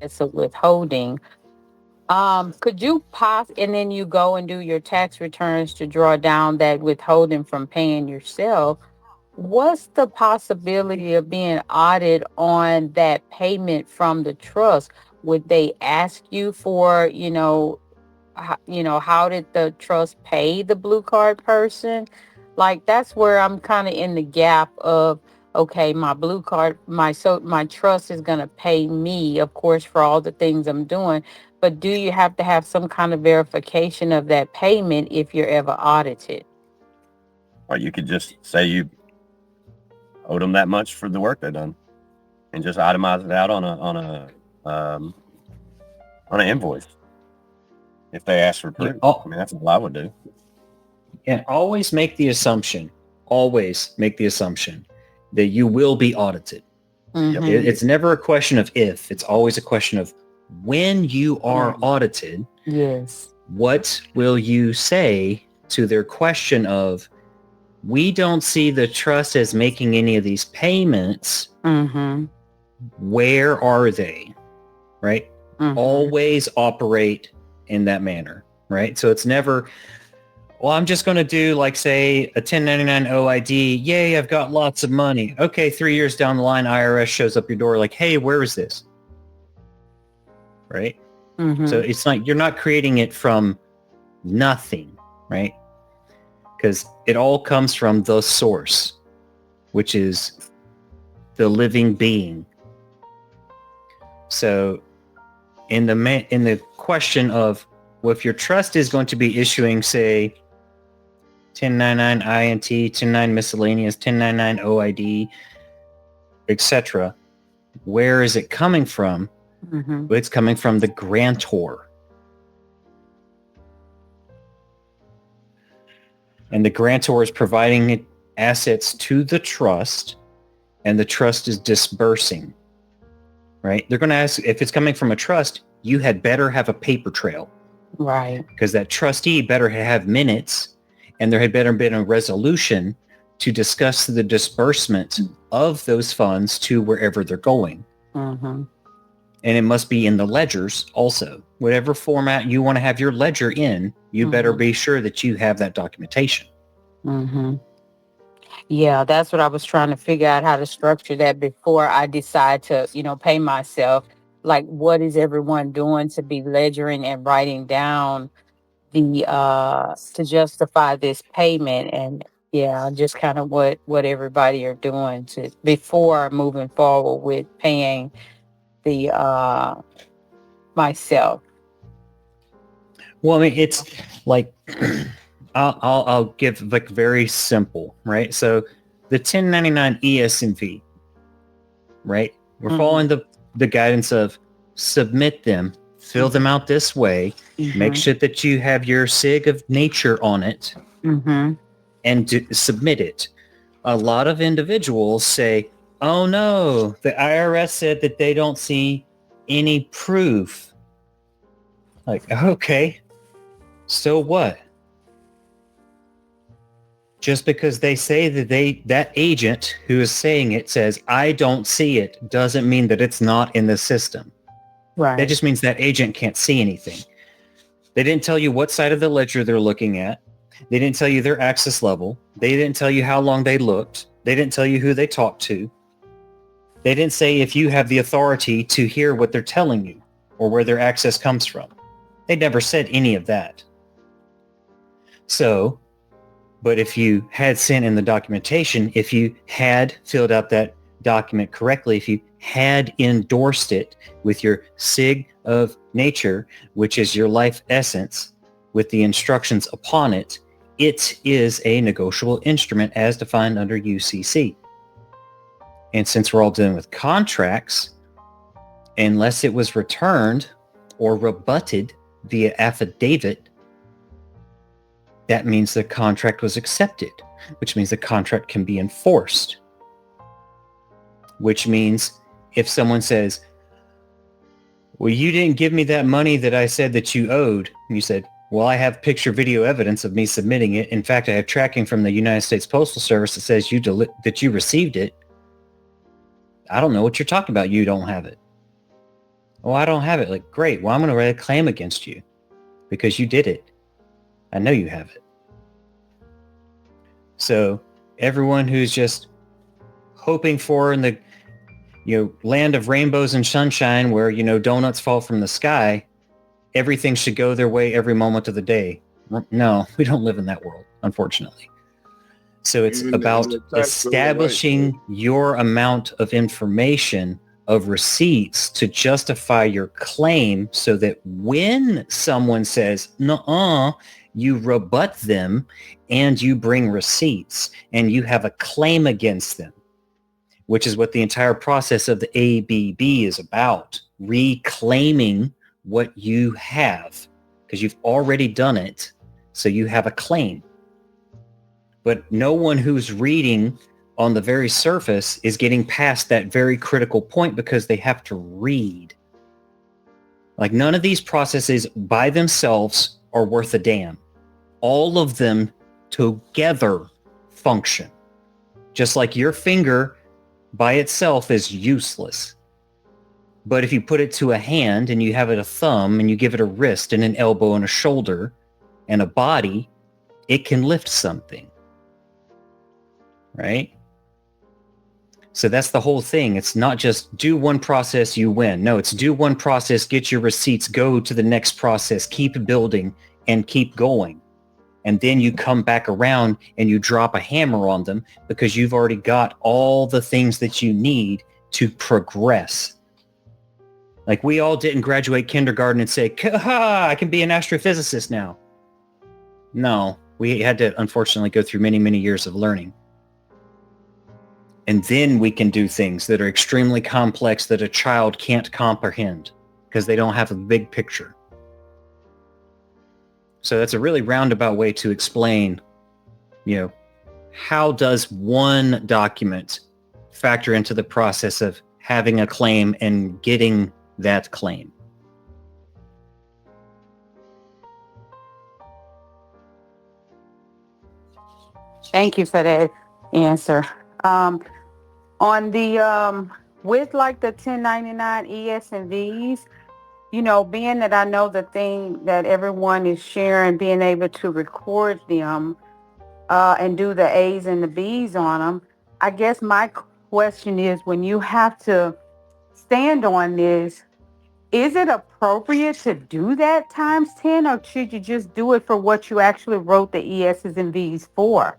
it's a withholding. Could you and then you go and do your tax returns to draw down that withholding from paying yourself? What's the possibility of being audited on that payment from the trust? Would they ask you for, how did the trust pay the blue card person? Like that's where I'm kind of in the gap of, okay, my blue card, my trust is gonna pay me, of course, for all the things I'm doing. But do you have to have some kind of verification of that payment if you're ever audited? Or you could just say you owed them that much for the work they've done, and just itemize it out um, on an invoice. If they ask for proof, I mean that's what I would do. And always make the assumption that you will be audited. Mhm. It's never a question of if, it's always a question of when you are audited. Yes. What will you say to their question of, we don't see the trust as making any of these payments. Mm-hmm. Where are they? Right? Mm-hmm. Always operate in that manner, right? So it's never, well, I'm just going to do like, say, a 1099 OID. Yay, I've got lots of money. Okay, 3 years down the line, IRS shows up your door like, hey, where is this? Right? Mm-hmm. So it's like you're not creating it from nothing, right? Because it all comes from the source, which is the living being. So in the question of, well, if your trust is going to be issuing, say, 1099 INT, 1099 miscellaneous, 1099 OID, etc., where is it coming from? Mm-hmm. Well, it's coming from the grantor. And the grantor is providing assets to the trust, and the trust is disbursing, right? They're going to ask, if it's coming from a trust, you had better have a paper trail. Right. Because that trustee better have minutes, and there had better been a resolution to discuss the disbursement of those funds to wherever they're going. Mm-hmm. And it must be in the ledgers also. Whatever format you want to have your ledger in, you better be sure that you have that documentation. Mm-hmm. Yeah, that's what I was trying to figure out, how to structure that before I decide to, pay myself. Like, what is everyone doing to be ledgering and writing down the to justify this payment? And yeah, just kind of what everybody are doing to before moving forward with paying the myself. Well, I mean, it's like, I'll give like very simple, right? So the 1099 ESMV, right? We're following the guidance of submit them, fill them out this way, make sure that you have your SIG of nature on it, and submit it. A lot of individuals say, oh no, the IRS said that they don't see any proof. Like, okay, so what? Just because they say that that agent who is saying it says, I don't see it, doesn't mean that it's not in the system. Right. That just means that agent can't see anything. They didn't tell you what side of the ledger they're looking at. They didn't tell you their access level. They didn't tell you how long they looked. They didn't tell you who they talked to. They didn't say if you have the authority to hear what they're telling you or where their access comes from. They never said any of that. So, but if you had sent in the documentation, if you had filled out that document correctly, if you had endorsed it with your SIG of nature, which is your life essence, with the instructions upon it, it is a negotiable instrument as defined under UCC. And since we're all dealing with contracts, unless it was returned or rebutted via affidavit, that means the contract was accepted, which means the contract can be enforced. Which means if someone says, well, you didn't give me that money that I said that you owed, and you said, well, I have picture video evidence of me submitting it. In fact, I have tracking from the United States Postal Service that says that you received it. I don't know what you're talking about. You don't have it. Oh, I don't have it. Like, great. Well, I'm going to write a claim against you because you did it. I know you have it. So everyone who's just hoping for in the land of rainbows and sunshine where donuts fall from the sky, everything should go their way every moment of the day. No, we don't live in that world, unfortunately. So it's Even about the tax bill, right? establishing your amount of information of receipts to justify your claim so that when someone says, nuh-uh, you rebut them and you bring receipts and you have a claim against them, which is what the entire process of the ABB is about, reclaiming what you have because you've already done it. So you have a claim. But no one who's reading on the very surface is getting past that very critical point because they have to read. Like none of these processes by themselves are worth a damn. All of them together function. Just like your finger by itself is useless. But if you put it to a hand and you have it a thumb and you give it a wrist and an elbow and a shoulder and a body, it can lift something. Right? So that's the whole thing. It's not just do one process, you win. No, it's do one process, get your receipts, go to the next process, keep building and keep going. And then you come back around and you drop a hammer on them because you've already got all the things that you need to progress. Like we all didn't graduate kindergarten and say, ha, I can be an astrophysicist now. No, we had to unfortunately go through many, many years of learning. And then we can do things that are extremely complex that a child can't comprehend because they don't have a big picture. So that's a really roundabout way to explain, how does one document factor into the process of having a claim and getting that claim? Thank you for that answer. On the with like the 1099 ES and Vs, being that I know the thing that everyone is sharing, being able to record them and do the A's and the B's on them, I guess my question is, when you have to stand on this, is it appropriate to do that times 10, or should you just do it for what you actually wrote the ES's and V's for?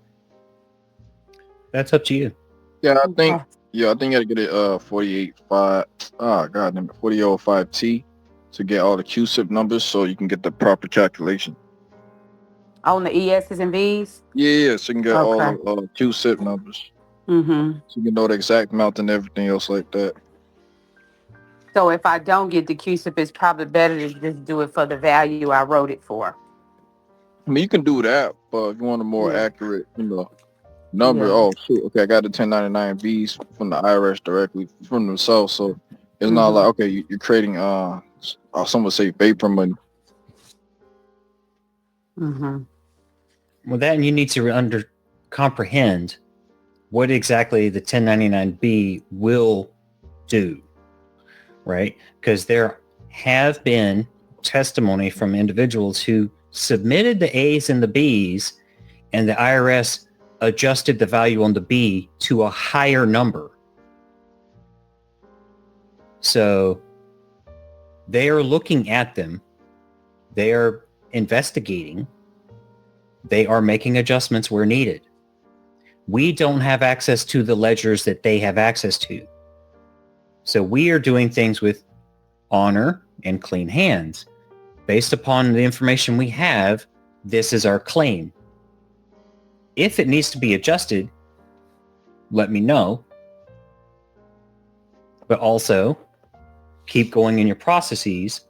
That's up to you. Yeah, I think Okay. you gotta get it 48.5. Oh god, damn it, 4005T to get all the QSIP numbers so you can get the proper calculation. On the ES's and V's? Yeah, so you can get all Okay. the QSIP numbers. Mm-hmm. So you can know the exact amount and everything else like that. So if I don't get the QSIP, it's probably better to just do it for the value I wrote it for. I mean, you can do that, but if you want a more Yeah. accurate, number, Yeah. oh shoot, okay, I got the 1099 Bs from the IRS directly from themselves, so it's not like, okay, you're creating some would say vapor money. Mm-hmm. Well, then you need to comprehend what exactly the 1099B will do, right? Because there have been testimony from individuals who submitted the A's and the B's, and the IRS adjusted the value on the B to a higher number. So they are looking at them. They are investigating. They are making adjustments where needed. We don't have access to the ledgers that they have access to. So we are doing things with honor and clean hands. Based upon the information we have, this is our claim. If it needs to be adjusted, let me know. But also, keep going in your processes.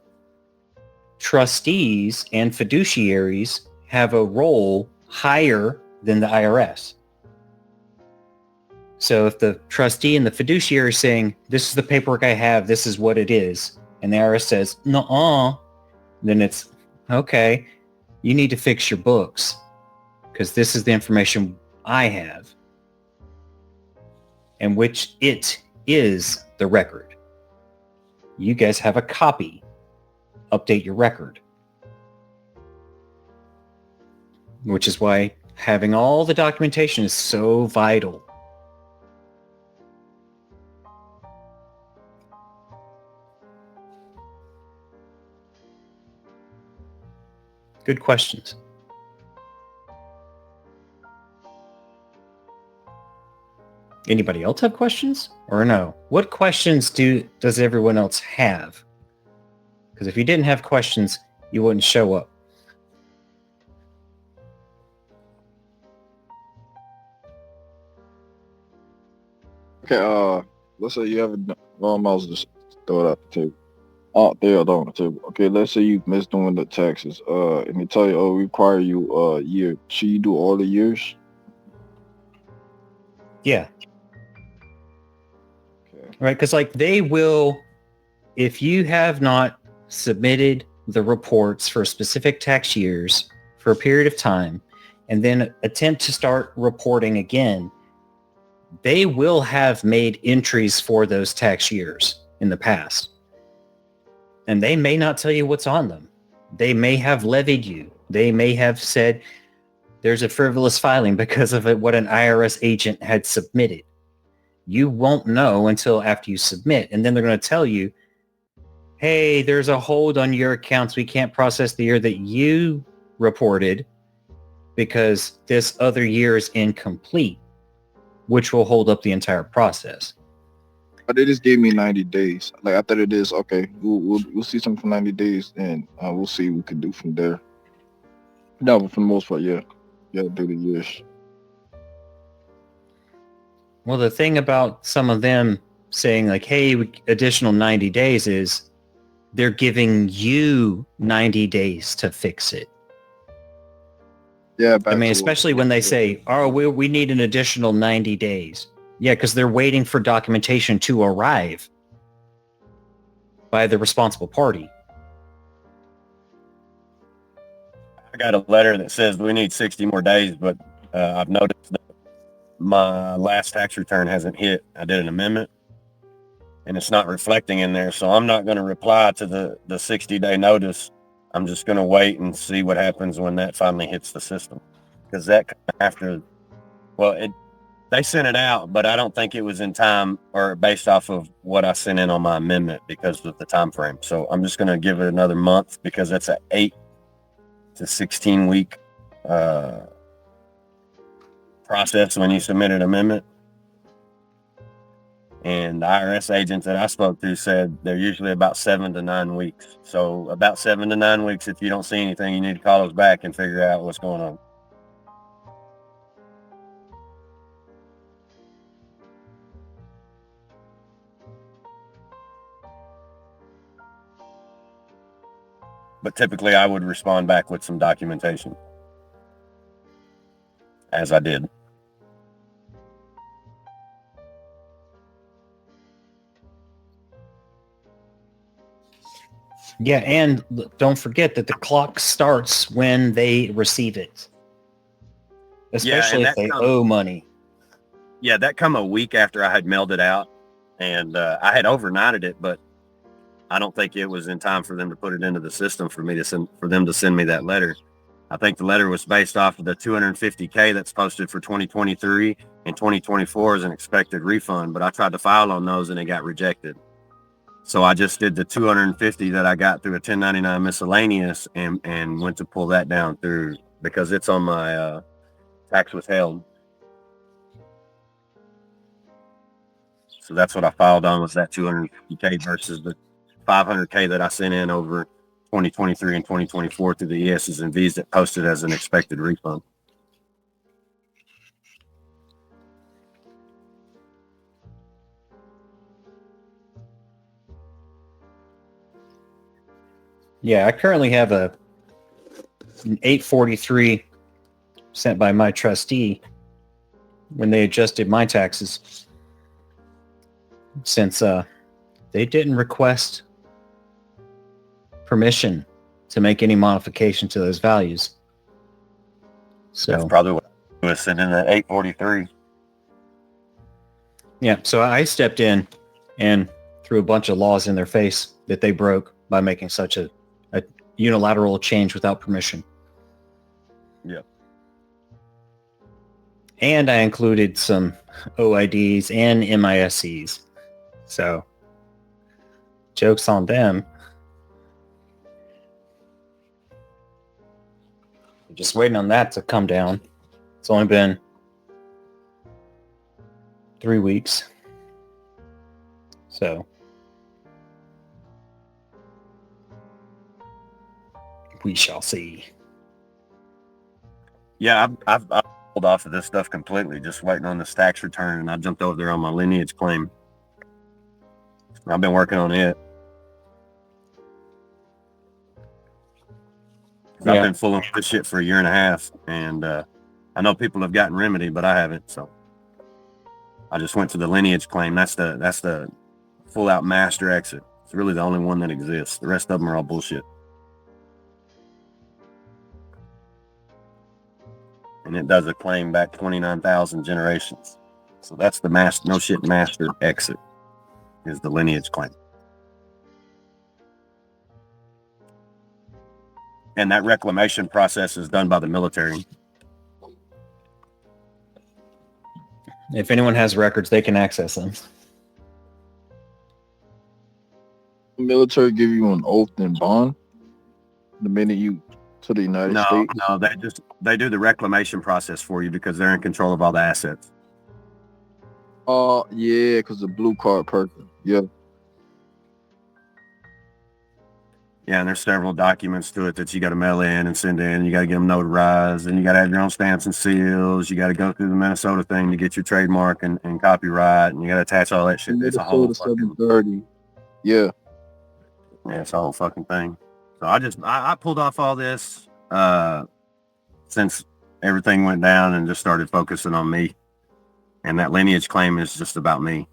Trustees and fiduciaries have a role higher than the IRS. So if the trustee and the fiduciary are saying, this is the paperwork I have, this is what it is, and the IRS says, nuh-uh, then it's, okay, you need to fix your books because this is the information I have, and which it is the record. you guys have a copy. Update your record. Which is why having all the documentation is so vital. Good questions. Anybody else have questions or no? What questions does everyone else have? Because if you didn't have questions, you wouldn't show up. Okay, let's say you haven't. Well, I might as well just throw it out the table. Oh, there, on the table. Okay, let's say you missed doing the taxes. And they tell you, oh, we require you a year. Should you do all the years? Yeah. Okay. Right, because like they will, if you have not submitted the reports for specific tax years for a period of time, and then attempt to start reporting again, they will have made entries for those tax years in the past. And they may not tell you what's on them. They may have levied you. They may have said there's a frivolous filing because of what an IRS agent had submitted. You won't know until after you submit. And then they're going to tell you, hey, there's a hold on your accounts. We can't process the year that you reported because this other year is incomplete, which will hold up the entire process. But they just gave me 90 days. Like I thought it is okay. We'll see something for 90 days, and we'll see what we can do from there. No, but for the most part, yeah, do the years. Well, the thing about some of them saying like, hey, additional 90 days is they're giving you 90 days to fix it. Yeah, I mean, especially when they say, oh, we need an additional 90 days. Yeah, because they're waiting for documentation to arrive by the responsible party. I got a letter that says we need 60 more days, but I've noticed that my last tax return hasn't hit. I did an amendment, and it's not reflecting in there, so I'm not going to reply to the 60-day notice. I'm just going to wait and see what happens when that finally hits the system. Because that after, well, they sent it out, but I don't think it was in time or based off of what I sent in on my amendment because of the time frame. So I'm just going to give it another month because that's an 8 to 16 week process when you submit an amendment. And the IRS agents that I spoke to said they're usually about 7 to 9 weeks. So about 7 to 9 weeks, if you don't see anything, you need to call us back and figure out what's going on. But typically I would respond back with some documentation, as I did. Yeah, and don't forget that the clock starts when they receive it. Especially if they owe money. Yeah, that come a week after I had mailed it out. And I had overnighted it, but I don't think it was in time for them to put it into the system for them to send me that letter. I think the letter was based off of the $250K that's posted for 2023 and 2024 as an expected refund, but I tried to file on those and it got rejected. So I just did the 250 that I got through a 1099 miscellaneous and went to pull that down through because it's on my tax withheld. So that's what I filed on, was that 250K versus the 500K that I sent in over 2023 and 2024 through the ESs and Vs that posted as an expected refund. Yeah, I currently have an 843 sent by my trustee when they adjusted my taxes, since they didn't request permission to make any modification to those values. So that's probably what I was sending at 843. Yeah, so I stepped in and threw a bunch of laws in their face that they broke by making such a unilateral change without permission. Yep. And I included some OIDs and MISCs. So, joke's on them. Just waiting on that to come down. It's only been 3 weeks. So, we shall see. Yeah, I've pulled off of this stuff completely, just waiting on this tax return, and I jumped over there on my Lineage claim. I've been working on it. Yeah. I've been fooling with this shit for a year and a half, and I know people have gotten remedy, but I haven't. So I just went to the Lineage claim. That's the full out master exit. It's really the only one that exists. The rest of them are all bullshit. And it does a claim back 29,000 generations. So that's the no shit master exit, is the Lineage claim. And that reclamation process is done by the military. If anyone has records, they can access them. Military give you an oath and bond the minute you to the United States. No, they do the reclamation process for you because they're in control of all the assets. Yeah, because the blue card person. Yeah. Yeah, and there's several documents to it that you got to mail in and send in. You got to get them notarized, and you got to have your own stamps and seals. You got to go through the Minnesota thing to get your trademark and copyright, and you got to attach all that shit. It's a whole fucking 730. Yeah. Yeah, it's a whole fucking thing. So I pulled off all this since everything went down and just started focusing on me. And that Lineage claim is just about me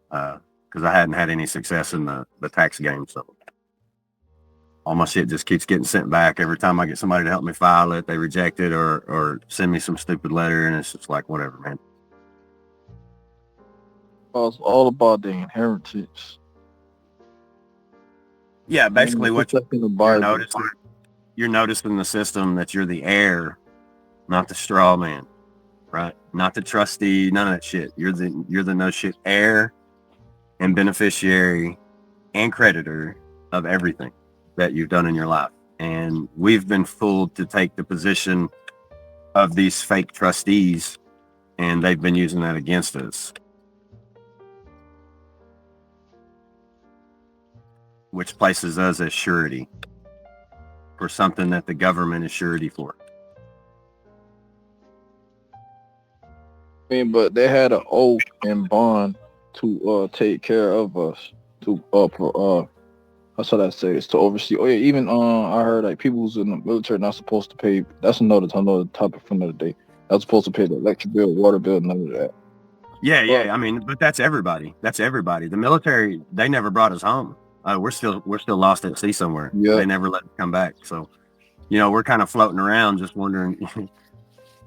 because I hadn't had any success in the tax game. So all my shit just keeps getting sent back. Every time I get somebody to help me file it, they reject it or send me some stupid letter, and it's just like, whatever, man. It's all about the inheritance. Yeah, basically what you're noticing in the system that you're the heir, not the straw man, right? Not the trustee, none of that shit. You're the no shit heir and beneficiary and creditor of everything that you've done in your life. And we've been fooled to take the position of these fake trustees, and they've been using that against us. Which places us as surety for something that the government is surety for. I mean, but they had an oath and bond to take care of us. How should I say? It's to oversee. Oh yeah, even I heard like people who's in the military not supposed to pay. That's another topic for another day. Not supposed to pay the electric bill, water bill, none of that. Yeah. I mean, but that's everybody. The military, they never brought us home. We're still lost at sea somewhere. Yeah. They never let us come back. So, we're kind of floating around just wondering,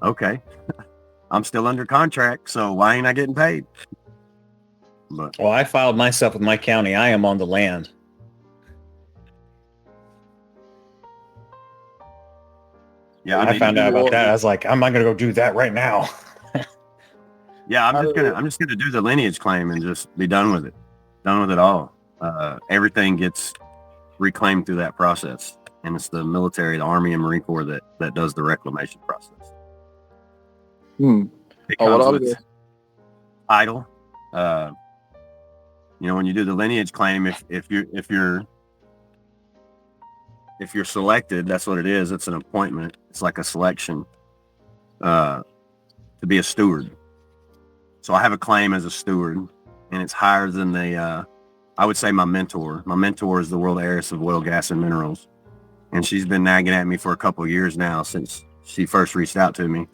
okay, I'm still under contract, so why ain't I getting paid? But Well, I filed myself with my county. I am on the land. yeah, I found out about that. I was like, I'm not going to go do that right now. Yeah, I'm just gonna do the Lineage claim and just be done with it. Done with it all. Everything gets reclaimed through that process, and it's the military, the Army, and Marine Corps that does the reclamation process. It comes with title. When you do the Lineage claim, if you're selected, that's what it is. It's an appointment. It's like a selection to be a steward. So I have a claim as a steward, and it's higher than I would say my mentor. My mentor is the world heiress of oil, gas, and minerals. And she's been nagging at me for a couple of years now since she first reached out to me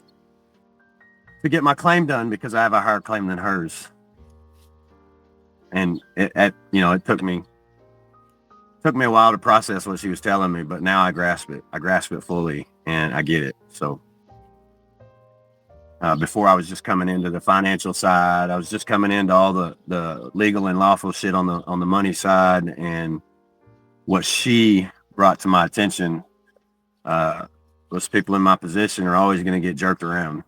to get my claim done because I have a higher claim than hers. And it took me a while to process what she was telling me, but now I grasp it. I grasp it fully, and I get it. So Before I was just coming into the financial side. I was just coming into all the legal and lawful shit on the money side. And what she brought to my attention was people in my position are always going to get jerked around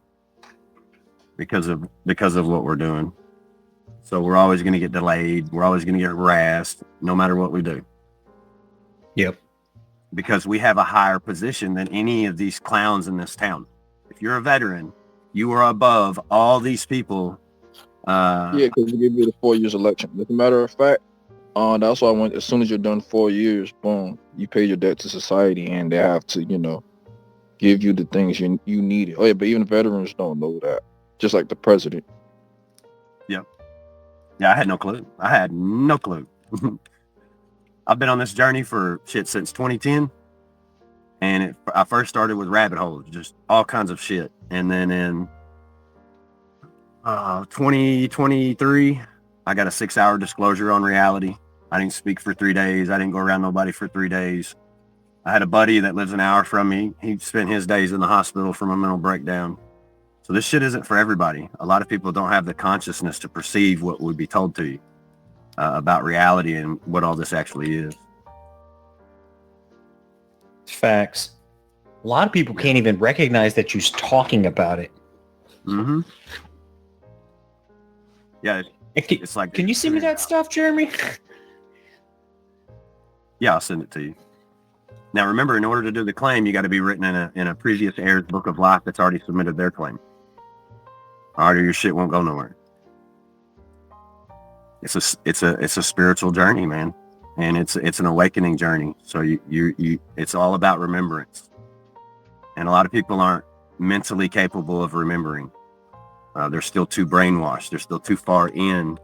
because of what we're doing. So we're always going to get delayed. We're always going to get harassed no matter what we do. Yep. Because we have a higher position than any of these clowns in this town. If you're a veteran, you are above all these people. Yeah, because we give you the 4 years election. As a matter of fact, that's why I went. As soon as you're done 4 years, boom, you pay your debt to society, and they have to, give you the things you needed. Oh yeah, but even veterans don't know that. Just like the president. Yep. Yeah, I had no clue. I've been on this journey for shit since 2010. And I first started with rabbit holes, just all kinds of shit. And then in 2023, I got a 6-hour disclosure on reality. I didn't speak for 3 days. I didn't go around nobody for 3 days. I had a buddy that lives an hour from me. He spent his days in the hospital from a mental breakdown. So this shit isn't for everybody. A lot of people don't have the consciousness to perceive what would be told to you about reality and what all this actually is. Facts. A lot of people can't even recognize that you're talking about it. Mm-hmm. Yeah, it's like... Can you send me that stuff, Jeremy? Yeah, I'll send it to you. Now, remember, in order to do the claim, you got to be written in a previous heir's book of life that's already submitted their claim. All right, or your shit won't go nowhere. It's a spiritual journey, man, and it's an awakening journey. So you it's all about remembrance, and a lot of people aren't mentally capable of remembering. They're still too brainwashed. They're still too far in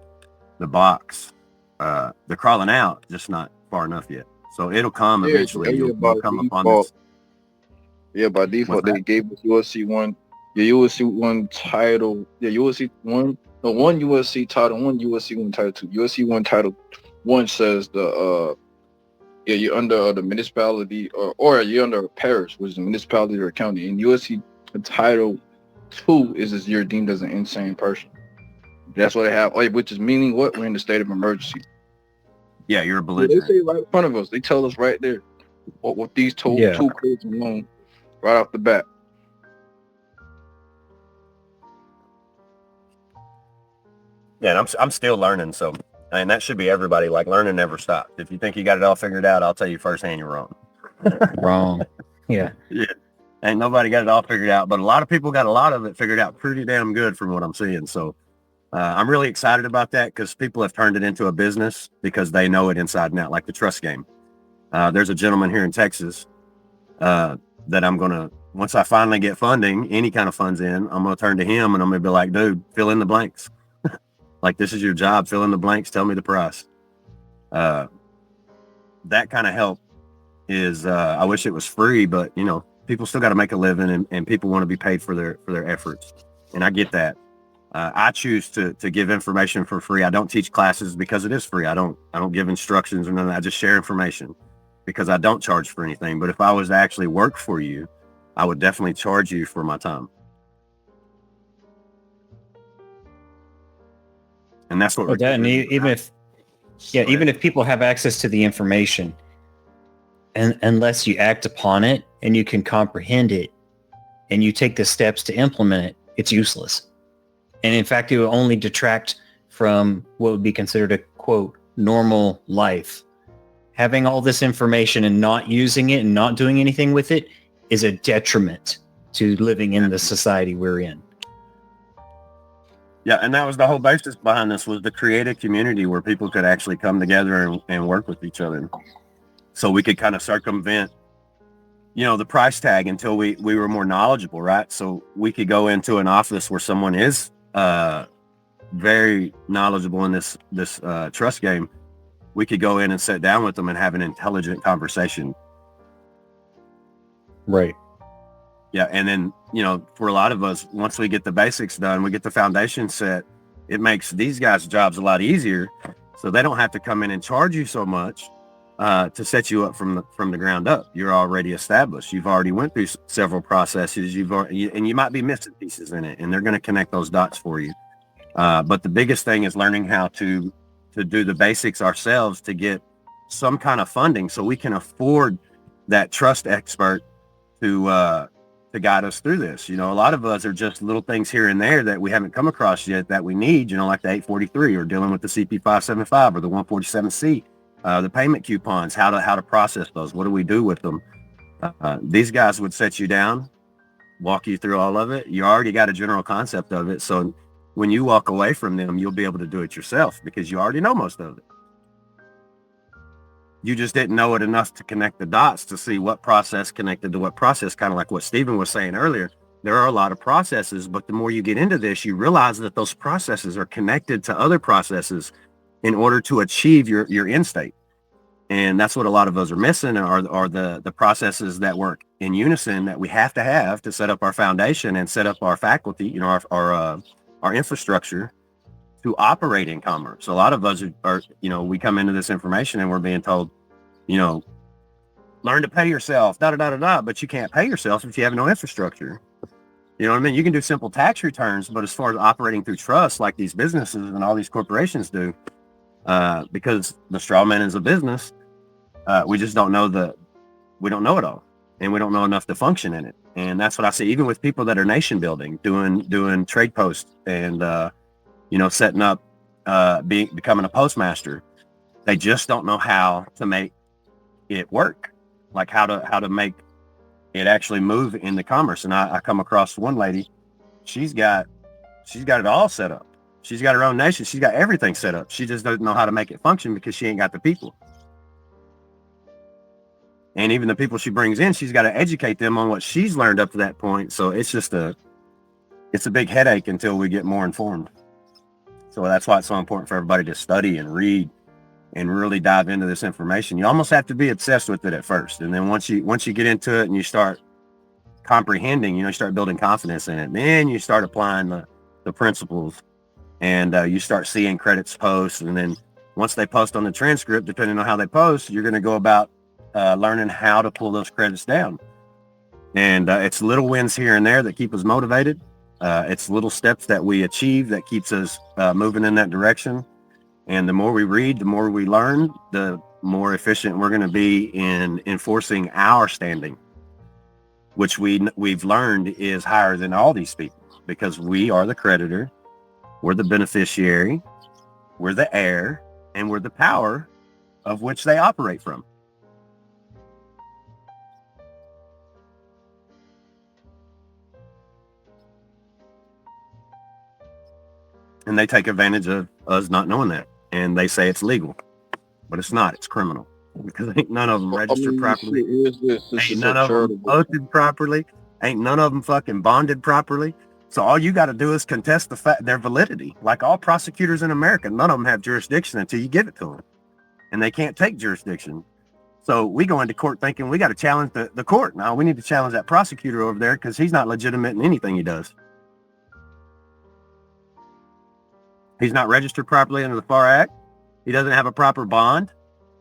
the box. They're crawling out, just not far enough yet. So it'll come eventually. You'll come upon this. Yeah, by default, they gave us USC 1. Yeah, USC 1 title. Yeah, USC 1. No, 1 USC title 1, USC 1 title 2. USC 1 title 1 says you're under the municipality or you're under a parish, which is a municipality or a county. And USC title 2 is you're deemed as an insane person. That's what they have. Which is meaning what? We're in the state of emergency. Yeah, you're a belligerent. They say right in front of us. They tell us right there what these two quotes alone right off the bat. Yeah, and I'm still learning, so and that should be everybody. Like, learning never stops. If you think you got it all figured out, I'll tell you firsthand you're wrong. Wrong. Yeah. Yeah. Ain't nobody got it all figured out, but a lot of people got a lot of it figured out pretty damn good from what I'm seeing. So I'm really excited about that because people have turned it into a business because they know it inside and out, like the trust game. There's a gentleman here in Texas that I'm going to, once I finally get funding, any kind of funds in, I'm going to turn to him and I'm going to be like, dude, fill in the blanks. Like, this is your job. Fill in the blanks. Tell me the price. That kind of help is, I wish it was free, but people still got to make a living and people want to be paid for their efforts. And I get that. I choose to give information for free. I don't teach classes because it is free. I don't give instructions or nothing. I just share information because I don't charge for anything. But if I was to actually work for you, I would definitely charge you for my time. And that's what even if people have access to the information, and unless you act upon it and you can comprehend it and you take the steps to implement it, it's useless. And in fact, it will only detract from what would be considered a, quote, normal life. Having all this information and not using it and not doing anything with it is a detriment to living in the society we're in. Yeah, and that was the whole basis behind this, was to create a community where people could actually come together and work with each other. So we could kind of circumvent, the price tag until we were more knowledgeable, right? So we could go into an office where someone is very knowledgeable in this trust game. We could go in and sit down with them and have an intelligent conversation. Right. Yeah, and then, for a lot of us, once we get the basics done, we get the foundation set, it makes these guys' jobs a lot easier, so they don't have to come in and charge you so much, to set you up from the ground up. You're already established. You've already went through several processes. And you might be missing pieces in it, and they're going to connect those dots for you. But the biggest thing is learning how to do the basics ourselves to get some kind of funding so we can afford that trust expert to guide us through this. A lot of us are just little things here and there that we haven't come across yet that we need, like the 843 or dealing with the CP575 or the 147C, the payment coupons, how to process those. What do we do with them? These guys would set you down, walk you through all of it. You already got a general concept of it. So when you walk away from them, you'll be able to do it yourself because you already know most of it. You just didn't know it enough to connect the dots to see what process connected to what process, kind of like what Stephen was saying earlier. There are a lot of processes, but the more you get into this, you realize that those processes are connected to other processes in order to achieve your end state. And that's what a lot of us are missing are the processes that work in unison that we have to set up our foundation and set up our faculty, our infrastructure to operate in commerce. A lot of us are we come into this information and we're being told, learn to pay yourself, but you can't pay yourself if you have no infrastructure. You know what I mean? You can do simple tax returns, but as far as operating through trust, like these businesses and all these corporations do, because the straw man is a business, we just don't know we don't know it all, and we don't know enough to function in it. And that's what I see, even with people that are nation building, doing trade posts and, setting up, becoming a postmaster. They just don't know how to make it work, like how to make it actually move in the commerce. And I come across one lady, she's got it all set up. She's got her own nation. She's got everything set up. She just doesn't know how to make it function because she ain't got the people. And even the people she brings in, she's got to educate them on what she's learned up to that point. So it's just it's a big headache until we get more informed. So that's why it's so important for everybody to study and read and really dive into this information. You almost have to be obsessed with it at first. And then once you get into it and you start comprehending, you start building confidence in it, then you start applying the principles, and you start seeing credits post. And then once they post on the transcript, depending on how they post, you're going to go about learning how to pull those credits down. And it's little wins here and there that keep us motivated. It's little steps that we achieve that keeps us moving in that direction. And the more we read, the more we learn, the more efficient we're going to be in enforcing our standing, which we've learned is higher than all these people, because we are the creditor, we're the beneficiary, we're the heir, and we're the power of which they operate from. And they take advantage of us not knowing that. And they say it's legal, but it's not. It's criminal, because ain't none of them registered properly. Ain't none of them voted properly. Ain't none of them fucking bonded properly. So all you got to do is contest their validity. Like all prosecutors in America, none of them have jurisdiction until you give it to them, and they can't take jurisdiction. So we go into court thinking we got to challenge the court. Now we need to challenge that prosecutor over there because he's not legitimate in anything he does. He's not registered properly under the FAR Act. He doesn't have a proper bond.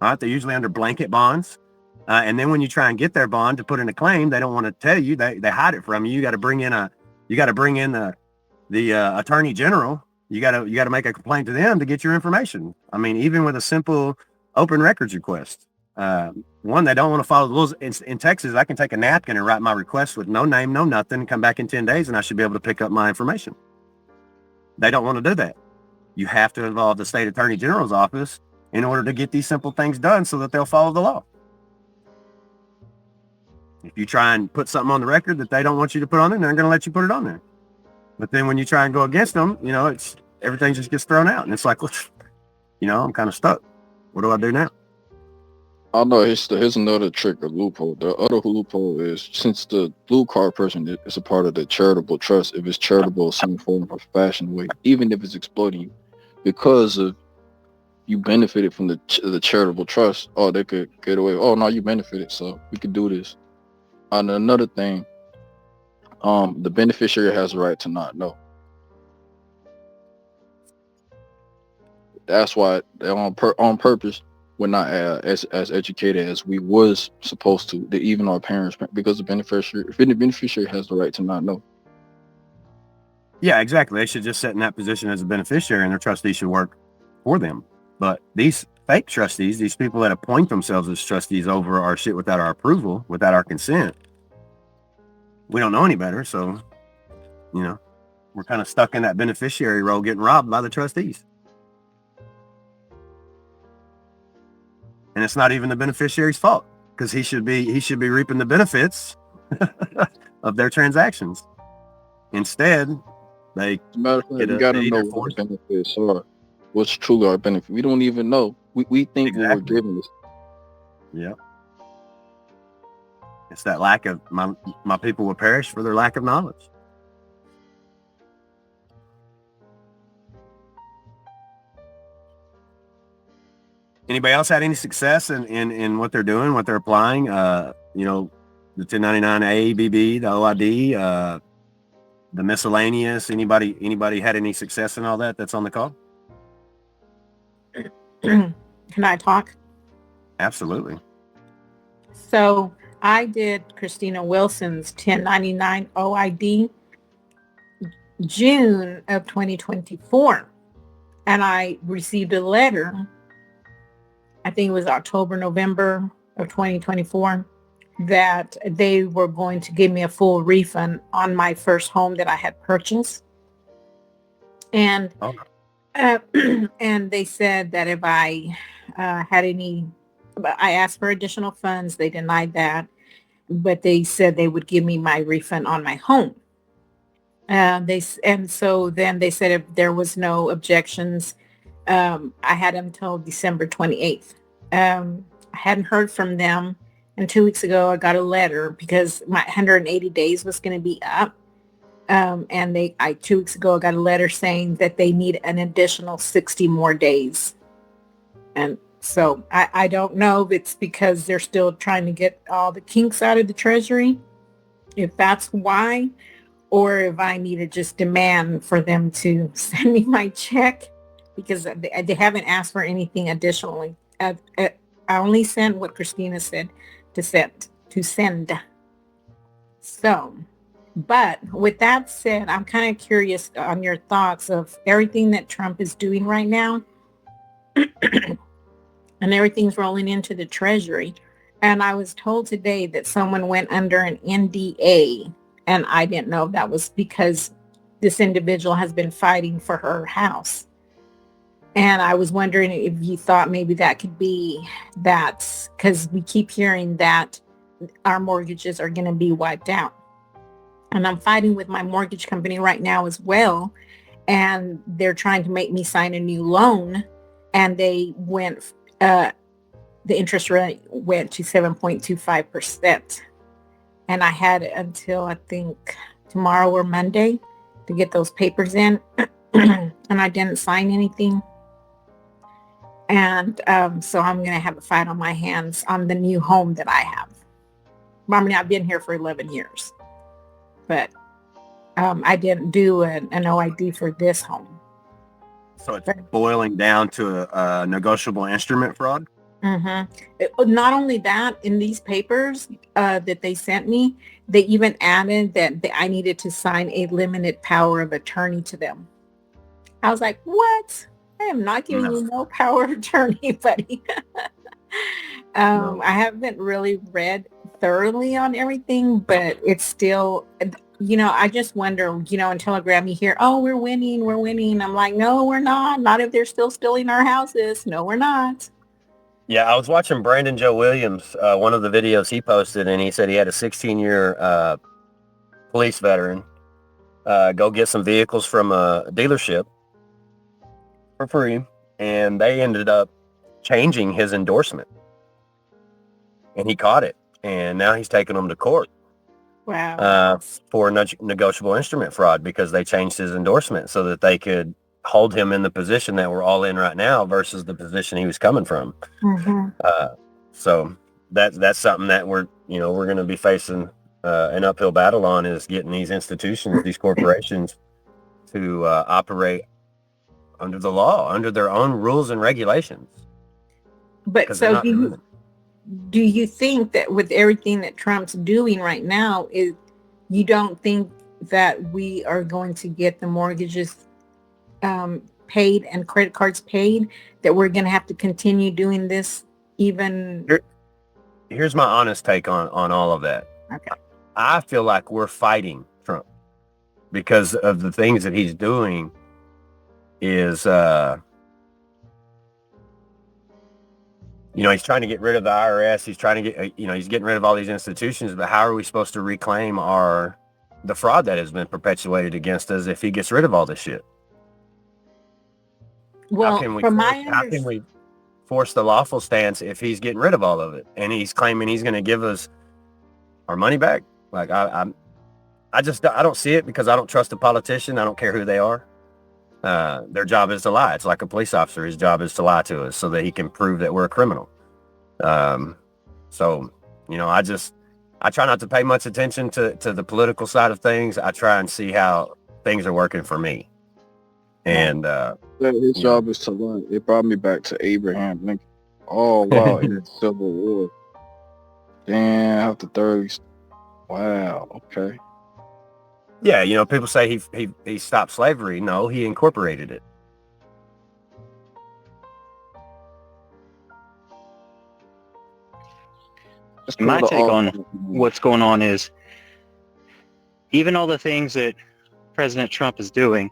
All right, they're usually under blanket bonds. And then when you try and get their bond to put in a claim, they don't want to tell you. They hide it from you. You got to bring in the attorney general. You got to make a complaint to them to get your information. I mean, even with a simple open records request. One, they don't want to follow the rules. In Texas, I can take a napkin and write my request with no name, no nothing, come back in 10 days, and I should be able to pick up my information. They don't want to do that. You have to involve the state attorney general's office in order to get these simple things done so that they'll follow the law. If you try and put something on the record that they don't want you to put on there, they're going to let you put it on there. But then when you try and go against them, it's everything just gets thrown out. And it's like, I'm kind of stuck. What do I do now? I know here's another trick or loophole. The other loophole is, since the blue card person is a part of the charitable trust, if it's charitable in some form or fashion way, even if it's exploiting you, because of you benefited from the charitable trust, they could get away. Oh no, you benefited, so we could do this. And another thing, the beneficiary has the right to not know. That's why they on purpose. we're not as educated as we was supposed to. That even our parents, because the beneficiary has the right to not know. Yeah, exactly. They should just sit in that position as a beneficiary, and their trustee should work for them. But these fake trustees, these people that appoint themselves as trustees over our shit without our approval, without our consent, we don't know any better. So, we're kind of stuck in that beneficiary role, getting robbed by the trustees. And it's not even the beneficiary's fault, because he should be reaping the benefits of their transactions. Instead, they Matter of fact, we gotta know what our benefits are. What's truly our benefit? We don't even know. We think what we're giving is. Yeah. It's that lack of my people will perish for their lack of knowledge. Anybody else had any success in what they're doing, what they're applying? The 1099A, BB, the OID, the miscellaneous. Anybody had any success in all that that's on the call? Can I talk? Absolutely. So I did Christina Wilson's 1099 OID June of 2024. And I received a letter, I think it was October, November of 2024, that they were going to give me a full refund on my first home that I had purchased. And and they said that if I had any, I asked for additional funds, they denied that, but they said they would give me my refund on my home. So then they said if there was no objections, I had until December 28th. I hadn't heard from them. And 2 weeks ago, I got a letter because my 180 days was going to be up. And 2 weeks ago, I got a letter saying that they need an additional 60 more days. And so I don't know if it's because they're still trying to get all the kinks out of the treasury, if that's why, or if I need to just demand for them to send me my check, because they haven't asked for anything additionally. I only sent what Christina said to send. So, but with that said, I'm kind of curious on your thoughts of everything that Trump is doing right now. And everything's rolling into the treasury. And I was told today that someone went under an NDA, and I didn't know if that was because this individual has been fighting for her house. And I was wondering if you thought maybe that could be that, because we keep hearing that our mortgages are going to be wiped out. And I'm fighting with my mortgage company right now as well. And they're trying to make me sign a new loan. And they went, the interest rate went to 7.25%. And I had until I think tomorrow or Monday to get those papers in. And I didn't sign anything. And so I'm going to have a fight on my hands on the new home that I have. I mean, I've been here for 11 years, but I didn't do an OID for this home. So it's boiling down to a negotiable instrument fraud? Mm-hmm. Not only that, in these papers that they sent me, they even added that I needed to sign a limited power of attorney to them. I was like, what? I am not giving you no power of attorney, buddy. No. I haven't really read thoroughly on everything, but it's still, I just wonder, in Telegram you hear, oh, we're winning. I'm like, no, we're not. Not if they're still stealing our houses. No, we're not. Yeah, I was watching Brandon Joe Williams, one of the videos he posted, and he said he had a 16-year police veteran go get some vehicles from a dealership for free, and they ended up changing his endorsement, and he caught it, and now he's taking them to court. Wow. For negotiable instrument fraud, because they changed his endorsement so that they could hold him in the position that we're all in right now versus the position he was coming from. Mm-hmm. So that's something that we're going to be facing an uphill battle on, is getting these institutions, these corporations to operate under the law, under their own rules and regulations. But 'cause they're so not doing it. do you think that with everything that Trump's doing right now, is you don't think that we are going to get the mortgages paid and credit cards paid, that we're going to have to continue doing this even? Here's my honest take on all of that. Okay. I feel like we're fighting Trump because of the things that he's doing is, he's trying to get rid of the IRS. He's trying to get, he's getting rid of all these institutions, but how are we supposed to reclaim the fraud that has been perpetuated against us if he gets rid of all this shit? Well, how can we force the lawful stance if he's getting rid of all of it and he's claiming he's going to give us our money back? Like I don't see it because I don't trust a politician. I don't care who they are. Their job is to lie. It's like a police officer. His job is to lie to us so that he can prove that we're a criminal. So, I try not to pay much attention to the political side of things. I try and see how things are working for me. And his job is to learn. It brought me back to Abraham Lincoln. Oh wow, in the Civil War. Damn, after 30s. Wow. Okay. Yeah, people say he stopped slavery. No, he incorporated it. My take on what's going on is, even all the things that President Trump is doing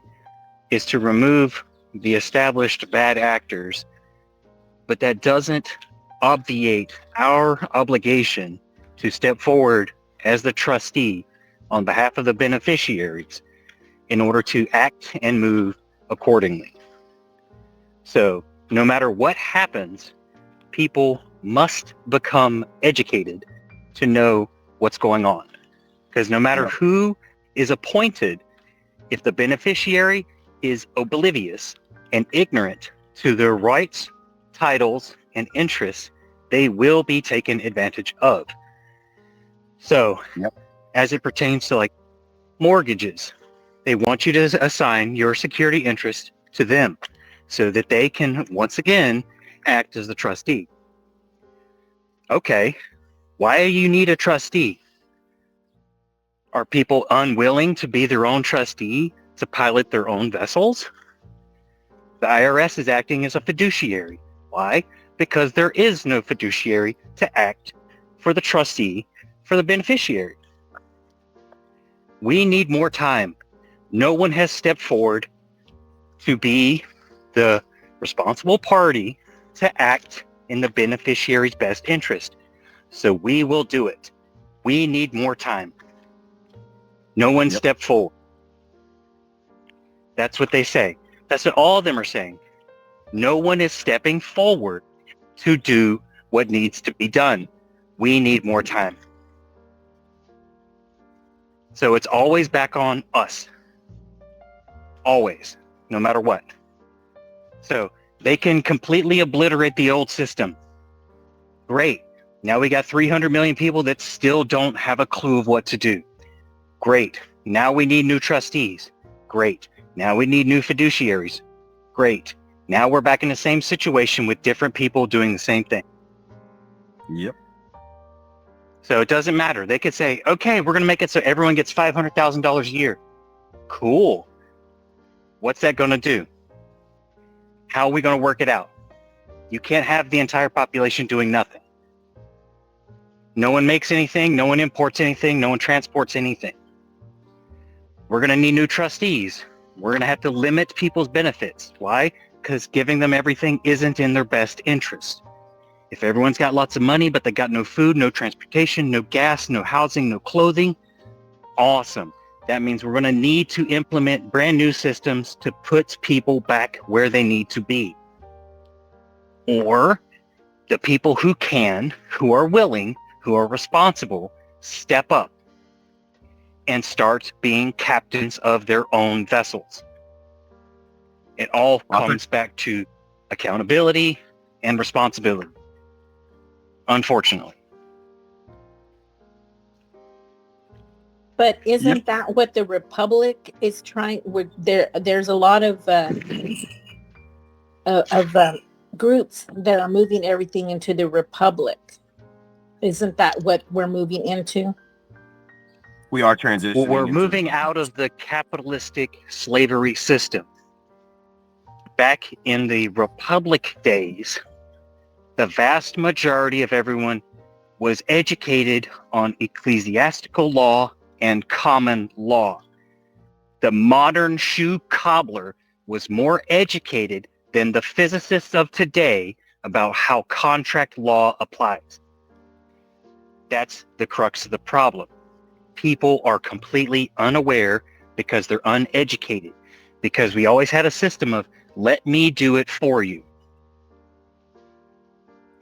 is to remove the established bad actors, but that doesn't obviate our obligation to step forward as the trustee on behalf of the beneficiaries in order to act and move accordingly. So no matter what happens, people must become educated to know what's going on. Because no matter who is appointed, if the beneficiary is oblivious and ignorant to their rights, titles, and interests, they will be taken advantage of. So, as it pertains to like mortgages, they want you to assign your security interest to them so that they can once again act as the trustee. Okay, why do you need a trustee? Are people unwilling to be their own trustee to pilot their own vessels? The IRS is acting as a fiduciary. Why? Because there is no fiduciary to act for the trustee, for the beneficiary. We need more time. No one has stepped forward to be the responsible party to act in the beneficiary's best interest. So we will do it. We need more time. No one stepped forward. That's what they say. That's what all of them are saying. No one is stepping forward to do what needs to be done. We need more time. So it's always back on us. Always, no matter what. So they can completely obliterate the old system. Great. Now we got 300 million people that still don't have a clue of what to do. Great. Now we need new trustees. Great. Now we need new fiduciaries. Great. Now we're back in the same situation with different people doing the same thing. Yep. So it doesn't matter. They could say, okay, we're going to make it so everyone gets $500,000 a year. Cool. What's that going to do? How are we going to work it out? You can't have the entire population doing nothing. No one makes anything. No one imports anything. No one transports anything. We're going to need new trustees. We're going to have to limit people's benefits. Why? Because giving them everything isn't in their best interest. If everyone's got lots of money, but they got no food, no transportation, no gas, no housing, no clothing, awesome. That means we're going to need to implement brand new systems to put people back where they need to be. Or the people who can, who are willing, who are responsible, step up and start being captains of their own vessels. It all comes back to accountability and responsibility, unfortunately. But isn't that what the Republic is trying? There's a lot of groups that are moving everything into the republic. Isn't that what we're moving into? We are Well, transitioning. we're into moving the- out of the capitalistic slavery system. Back in the Republic days, the vast majority of everyone was educated on ecclesiastical law and common law. The modern shoe cobbler was more educated than the physicists of today about how contract law applies. That's the crux of the problem. People are completely unaware because they're uneducated, because we always had a system of let me do it for you.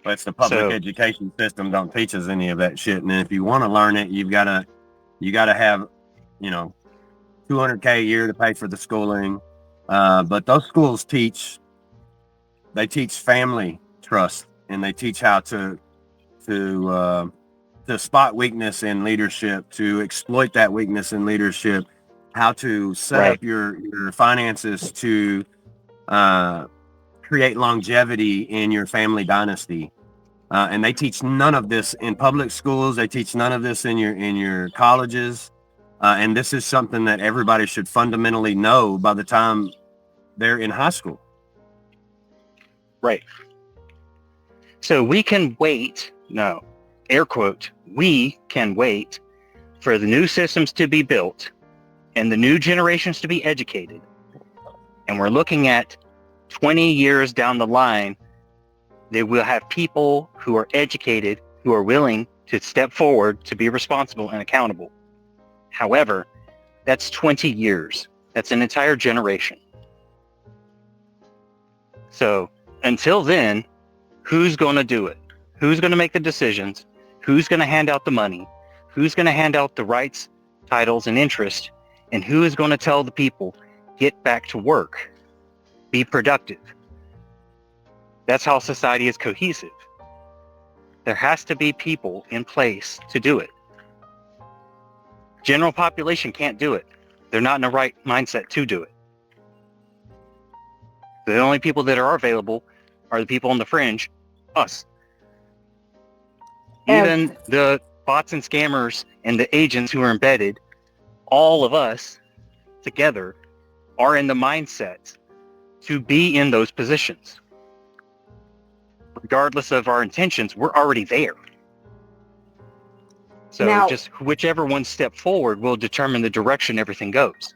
But it's the public So- education system don't teach us any of that shit. And if you want to learn it, you gotta have, 200K a year to pay for the schooling. But those schools teach family trust, and they teach how to spot weakness in leadership, to exploit that weakness in leadership, how to set Right. up your finances to create longevity in your family dynasty. And they teach none of this in public schools. They teach none of this in your colleges. And this is something that everybody should fundamentally know by the time they're in high school. Right. So we can wait, no, air quote, we can wait for the new systems to be built and the new generations to be educated. And we're looking at 20 years down the line, they will have people who are educated, who are willing to step forward to be responsible and accountable. However, that's 20 years. That's an entire generation. So until then, who's going to do it? Who's going to make the decisions? Who's going to hand out the money? Who's going to hand out the rights, titles, and interest? And who is going to tell the people, get back to work, be productive? That's how society is cohesive. There has to be people in place to do it. General population can't do it. They're not in the right mindset to do it. The only people that are available are the people on the fringe, us. Even the bots and scammers and the agents who are embedded, all of us together are in the mindset to be in those positions. Regardless of our intentions, we're already there. So Now- just whichever one step forward will determine the direction everything goes.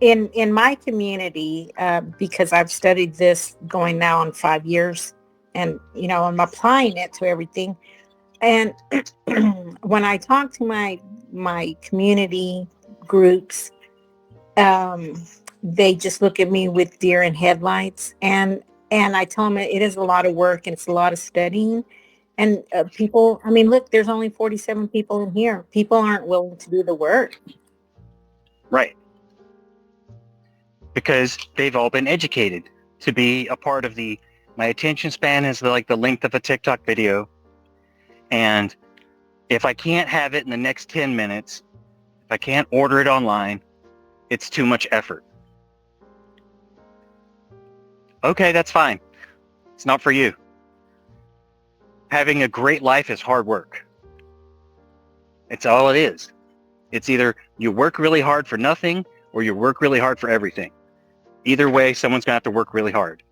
In my community, because I've studied this going now on 5 years, and I'm applying it to everything. And when I talk to my community groups, they just look at me with deer in headlights, and I tell them it is a lot of work and it's a lot of studying. And people, I mean, look, there's only 47 people in here. People aren't willing to do the work. Right. Because they've all been educated to be a part of my attention span is like the length of a TikTok video. And if I can't have it in the next 10 minutes, if I can't order it online, it's too much effort. Okay, that's fine. It's not for you. Having a great life is hard work. It's all it is. It's either you work really hard for nothing or you work really hard for everything. Either way, someone's going to have to work really hard.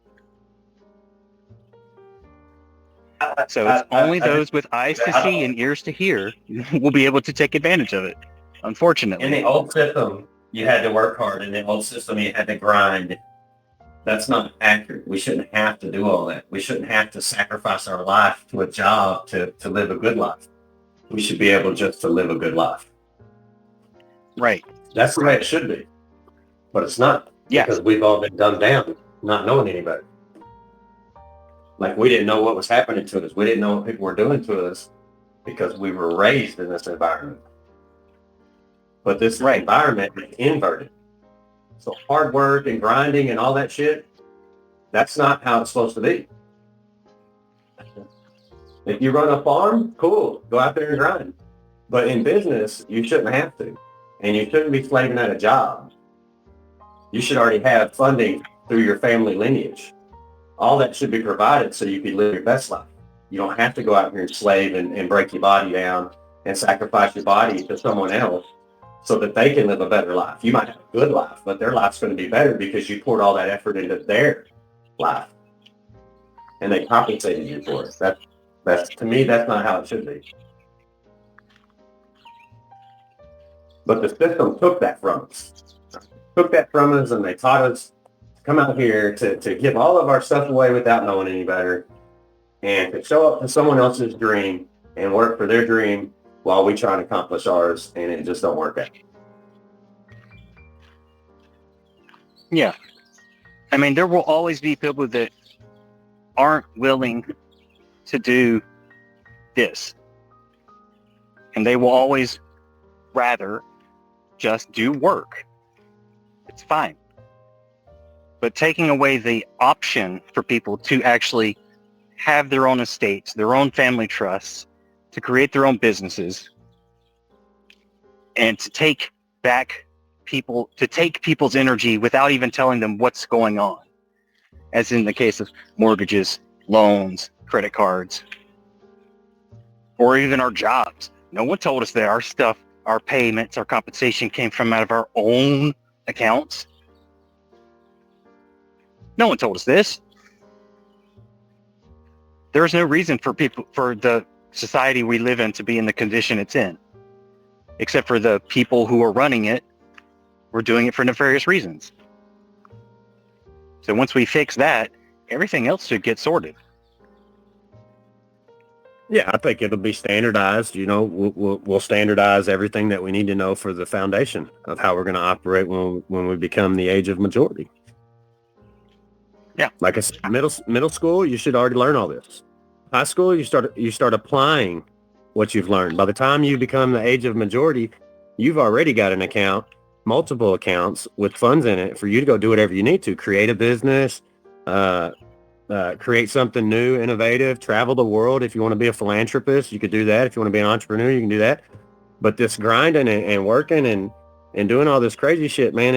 So it's only those with eyes to see and ears to hear will be able to take advantage of it, In unfortunately. the old system, you had to work hard. In the old system, you had to grind. That's not accurate. We shouldn't have to do all that. We shouldn't have to sacrifice our life to a job to live a good life. We should be able just to live a good life. Right. That's the way it should be. But it's not. Yes. Because we've all been dumbed down, not knowing any better. Like we didn't know what was happening to us. We didn't know what people were doing to us because we were raised in this environment. But this environment is inverted. So hard work and grinding and all that shit, that's not how it's supposed to be. If you run a farm, cool, go out there and grind. But in business, you shouldn't have to. And you shouldn't be slaving at a job. You should already have funding through your family lineage. All that should be provided so you can live your best life. You don't have to go out here and slave and break your body down and sacrifice your body to someone else so that they can live a better life. You might have a good life, but their life's going to be better because you poured all that effort into their life. And they compensated you for it. That's to me, that's not how it should be. But the system took that from us. And they taught us to come out here to give all of our stuff away without knowing any better and to show up to someone else's dream and work for their dream while we try to accomplish ours, and it just don't work out. Yeah. I mean, there will always be people that aren't willing to do this. And they will always rather just do work. It's fine. But taking away the option for people to actually have their own estates, their own family trusts, to create their own businesses, and to take people's energy without even telling them what's going on, as in the case of mortgages, loans, credit cards, or even our jobs. No one told us that our stuff, our payments, our compensation came from out of our own accounts. No one told us this. There's no reason for the society we live in to be in the condition it's in, except for the people who are running it were doing it for nefarious reasons. So once we fix that, everything else should get sorted. Yeah, I think it'll be standardized. We'll standardize everything that we need to know for the foundation of how we're going to operate when we become the age of majority. Yeah, like I said, middle school, you should already learn all this. High school, you start applying what you've learned. By the time you become the age of majority, you've already got an account, multiple accounts with funds in it for you to go do whatever you need to. Create a business, create something new, innovative, travel the world. If you want to be a philanthropist, you could do that. If you want to be an entrepreneur, you can do that. But this grinding and working and doing all this crazy shit, man,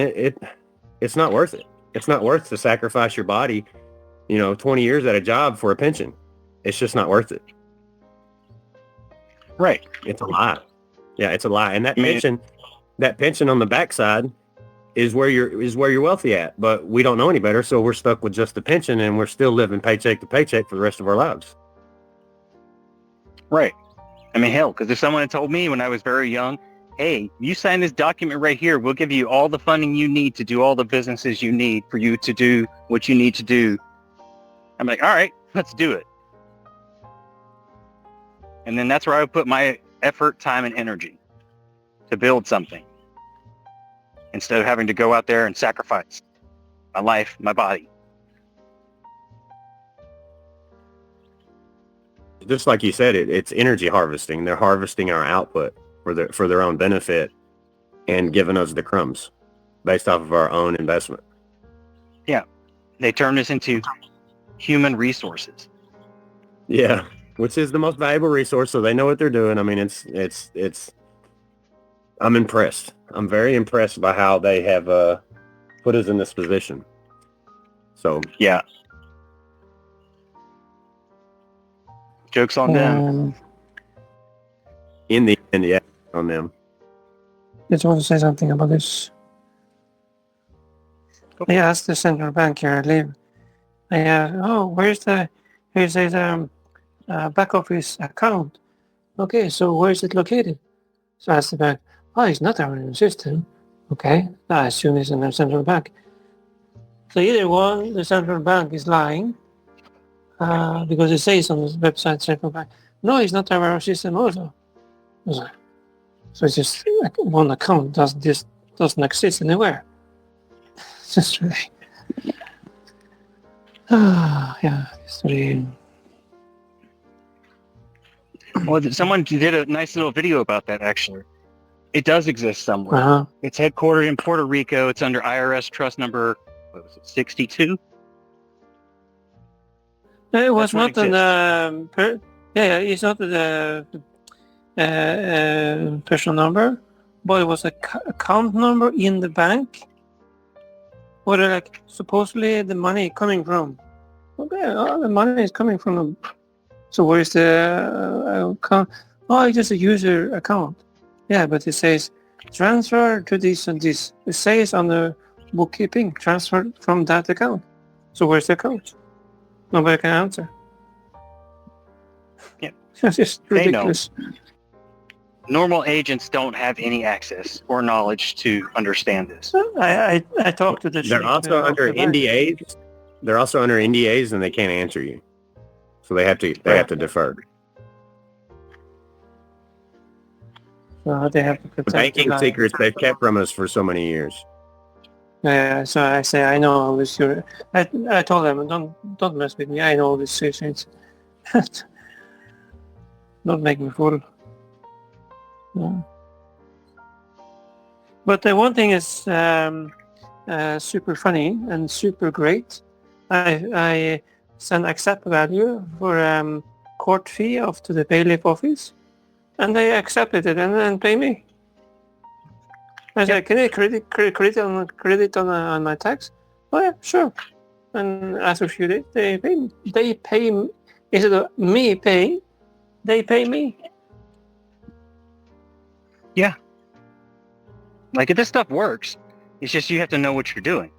it's not worth it. It's not worth to sacrifice your body, 20 years at a job for a pension. It's just not worth it. Right. It's a lie. Yeah, it's a lie. And that pension on the backside is where you're wealthy at. But we don't know any better, so we're stuck with just the pension, and we're still living paycheck to paycheck for the rest of our lives. Right. I mean, hell, because if someone had told me when I was very young, hey, you sign this document right here, we'll give you all the funding you need to do all the businesses you need for you to do what you need to do. I'm like, all right, let's do it. And then that's where I would put my effort, time, and energy to build something instead of having to go out there and sacrifice my life, my body. Just like you said, it's energy harvesting. They're harvesting our output for their own benefit and giving us the crumbs based off of our own investment. Yeah. They turn this into human resources. Yeah. Which is the most valuable resource, so they know what they're doing. I mean, it's I'm impressed. I'm very impressed by how they have put us in this position. So yeah. Joke's on them. In the end, yeah, on them. Just want to say something about this. I asked the central bank here I live. Here's the back office account. Okay, so where is it located? So I asked the bank, it's not our own system. Okay, I assume it's in the central bank. So either one, the central bank is lying, because it says on the website central bank, no, it's not our system also. So it's just like one account doesn't exist anywhere. It's just really, it's really. Well, someone did a nice little video about that, actually. It does exist somewhere. Uh-huh. It's headquartered in Puerto Rico. It's under IRS trust number, 62? It was not it's not the personal number, but it was a account number in the bank. Or they're like, supposedly the money coming from. Okay, the money is coming from them. So where's the account? Oh, it's just a user account. Yeah, but it says transfer to this and this. It says on the bookkeeping, transfer from that account. So where's the account? Nobody can answer. Yeah. It's just They know. ridiculous. Normal agents don't have any access or knowledge to understand this. I talked to the They're chief, also of under the bank. NDAs. They're also under NDAs, and they can't answer you, so they have to defer. So they have to protect Banking the secrets they've kept from us for so many years. Yeah, so I say I know all this. I told them don't mess with me. I know all these things. Don't make me fool. Yeah. But the one thing is super funny and super great. I send accept value for court fee off to the bailiff office, and they accepted it and then pay me. I said, can I credit on my tax? Oh yeah, sure. And after a few days, they pay me. They pay me. Instead of me paying, they pay me. Yeah. Like, if this stuff works, it's just you have to know what you're doing.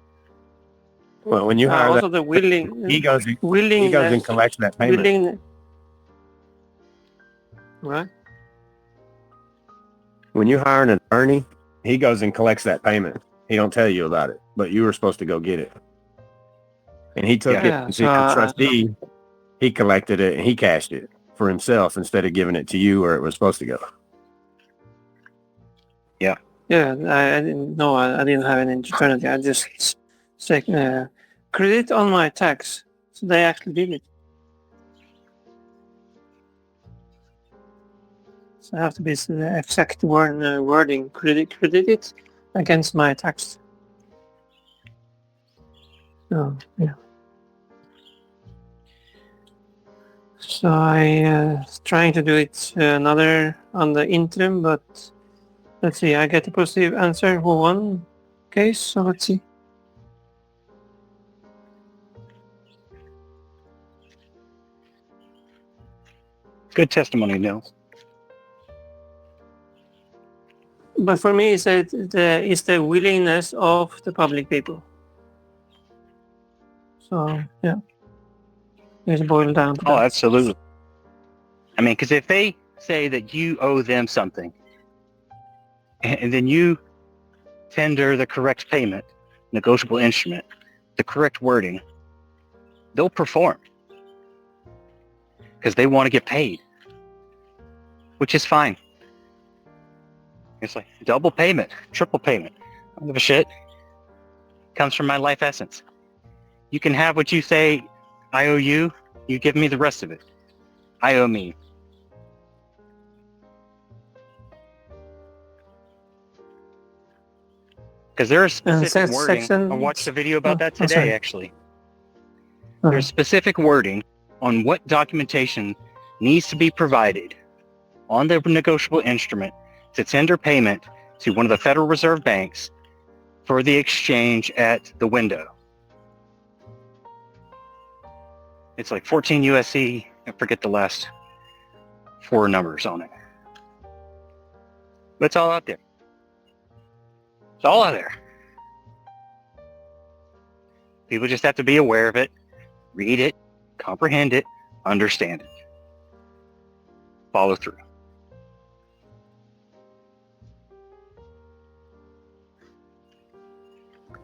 Well, when you hire Also that, the he goes and collects that payment. Right. When you hire an attorney, he goes and collects that payment. He don't tell you about it, but you were supposed to go get it. And he took it and to the trustee. He collected it and he cashed it for himself instead of giving it to you where it was supposed to go. Yeah. Yeah, I didn't know. I didn't have any alternative. I just said credit on my tax. So they actually did it. So I have to be the exact wording. Credit it against my tax. So yeah. So I trying to do it another on the interim, but let's see. I get a positive answer for one case. So let's see. Good testimony, Nils. But for me, it's the willingness of the public people. So yeah, it's boiled down to Oh, that. absolutely. I mean, because if they say that you owe them something, and then you tender the correct payment, negotiable instrument, the correct wording, they'll perform because they want to get paid, which is fine. It's like double payment, triple payment. I don't give a shit. Comes from my life essence. You can have what you say I owe you. You give me the rest of it. I owe me. Because there's specific wording. I watched a video about that today, actually. There's specific wording on what documentation needs to be provided on the negotiable instrument to tender payment to one of the Federal Reserve banks for the exchange at the window. It's like 14 USC. I forget the last four numbers on it. But it's all out there. It's all out there. People just have to be aware of it, read it, comprehend it, understand it. Follow through.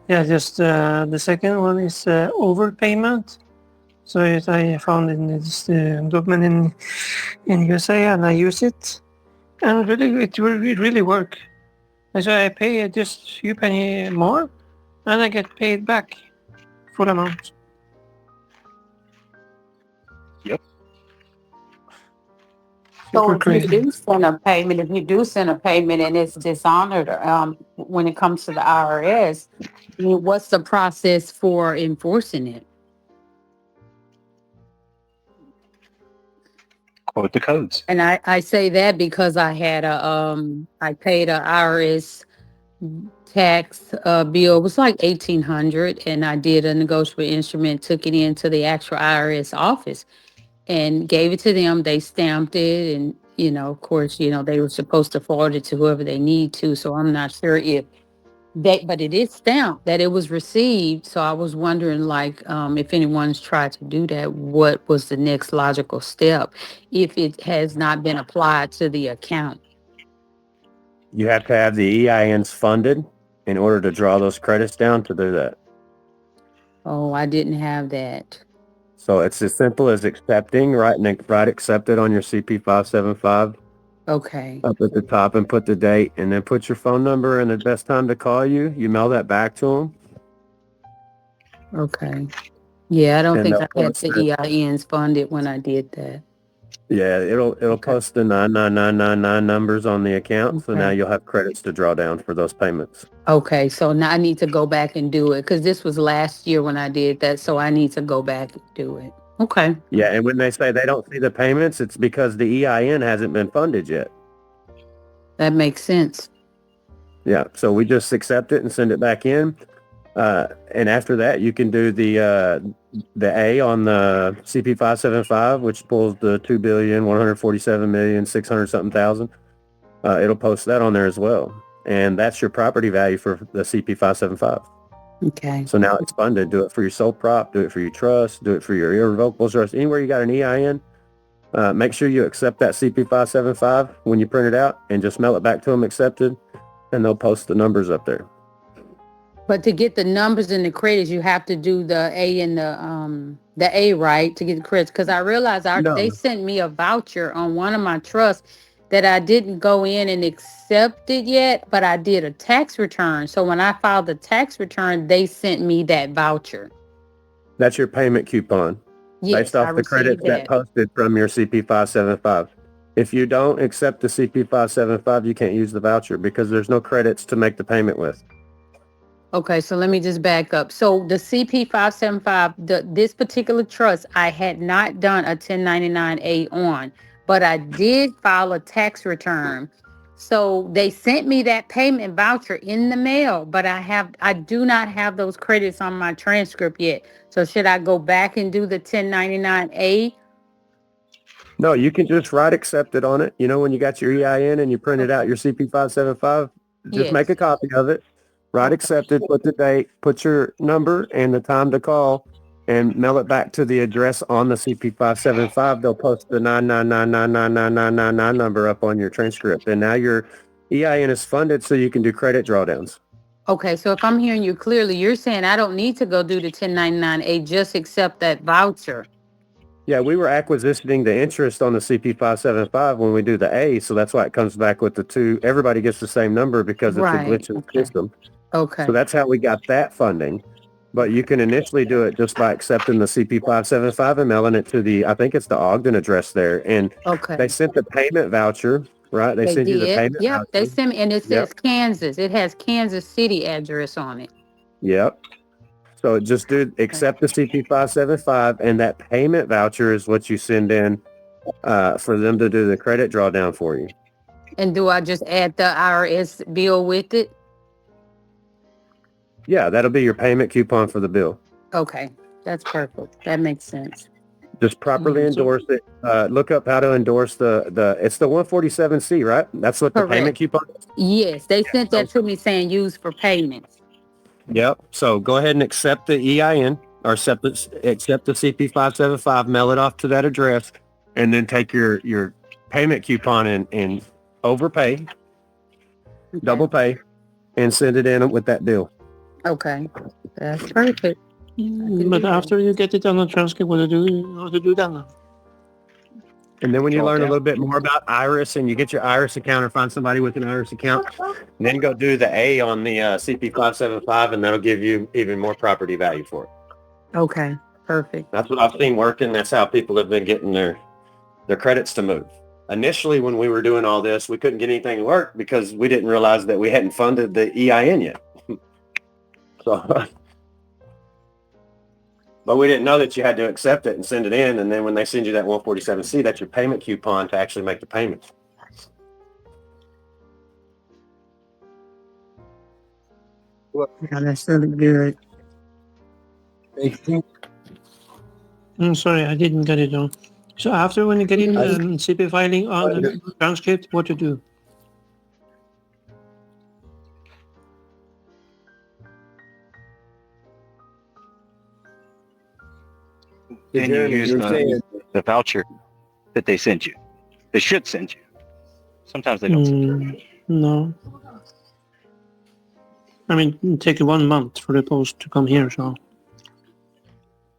Yeah, just the second one is overpayment. So I found in this document in USA and I use it, and really it really work. And so I pay just a few penny more, and I get paid back full amount. Yep. So if you do send a payment, and it's dishonored, when it comes to the IRS, I mean, what's the process for enforcing it? Quote the codes. And I say that because I had I paid a IRS tax bill. It was like 1,800, and I did a negotiable instrument, took it into the actual IRS office and gave it to them. They stamped it, and of course, they were supposed to forward it to whoever they need to. So I'm not sure if but it is stamped that it was received. So I was wondering, like, if anyone's tried to do that, what was the next logical step if it has not been applied to the account? You have to have the EINs funded in order to draw those credits down to do that. Oh, I didn't have that. So it's as simple as accepting, right accept it on your CP575 Okay. up at the top and put the date, and then put your phone number and the best time to call you. You mail that back to them. Okay. Yeah, I don't And think they'll I had post the it. EINs funded when I did that. Yeah, it'll Okay. post the 99999 numbers on the account. So now Okay. you'll have credits to draw down for those payments. Okay, so now I need to go back and do it because this was last year when I did that. So I need to go back and do it. Okay. Yeah, and when they say they don't see the payments, it's because the EIN hasn't been funded yet. That makes sense. Yeah, so we just accept it and send it back in. And after that, you can do the A on the CP575, which pulls the 2,147,600 something thousand. It'll post that on there as well, and that's your property value for the CP575. Okay. So now it's funded. Do it for your sole prop. Do it for your trust. Do it for your irrevocable trust. Anywhere you got an EIN, make sure you accept that CP575 when you print it out, and just mail it back to them accepted, and they'll post the numbers up there. But to get the numbers and the credits, you have to do the A and the A, right, to get the credits. Because I realized No. they sent me a voucher on one of my trusts that I didn't go in and accept it yet, but I did a tax return. So when I filed the tax return, they sent me that voucher. That's your payment coupon Yes, based off I the credits received that that. posted from your CP575. If you don't accept the CP575, you can't use the voucher because there's no credits to make the payment with. Okay, so let me just back up. So the CP575, this particular trust, I had not done a 1099-A on, but I did file a tax return. So they sent me that payment voucher in the mail, but I do not have those credits on my transcript yet. So should I go back and do the 1099-A? No, you can just write accepted on it. When you got your EIN and you printed out your CP575, just make Yes. a copy of it, write accepted, put the date, put your number and the time to call, and mail it back to the address on the CP575. They'll post the 999999999 number up on your transcript. And now your EIN is funded so you can do credit drawdowns. Okay, so if I'm hearing you clearly, you're saying I don't need to go do the 1099-A, just accept that voucher. Yeah, we were acquisitioning the interest on the CP575 when we do the A, so that's why it comes back with the two. Everybody gets the same number because it's a Right. glitch in the Okay. system. Okay. So that's how we got that funding. But you can initially do it just by accepting the CP575 and mailing it to I think it's the Ogden address there. And Okay. they sent the payment voucher, right? They send you the did. payment Yep, they voucher. sent me, and it Yep. says Kansas. It has Kansas City address on it. Yep. So just accept the CP575, and that payment voucher is what you send in for them to do the credit drawdown for you. And do I just add the IRS bill with it? Yeah, that'll be your payment coupon for the bill. Okay, that's perfect. That makes sense. Just properly endorse it. Look up how to endorse it's the 147C, right? That's what the payment Correct. coupon is. Yes, they sent that to me saying use for payments. Yep. So go ahead and accept the EIN or accept the CP575, mail it off to that address, and then take your payment coupon and overpay, Okay. double pay, and send it in with that bill. Okay, that's perfect. But after you get it on the transcript, what to do then? And then when you Draw learn a down. little bit more about Iris and you get your Iris account or find somebody with an Iris account, then go do the A on the CP575, and that'll give you even more property value for it. Okay, perfect. That's what I've seen working. That's how people have been getting their credits to move. Initially, when we were doing all this, we couldn't get anything to work because we didn't realize that we hadn't funded the EIN yet. But we didn't know that you had to accept it and send it in. And then when they send you that 147C, that's your payment coupon to actually make the payment. Yeah, that's really good. Sorry, I didn't get it on. So after when you get in CP filing on the transcript, what to do? Then you use the voucher that they send you. They should send you. Sometimes they don't send you. No. I mean, it takes 1 month for the post to come here, so.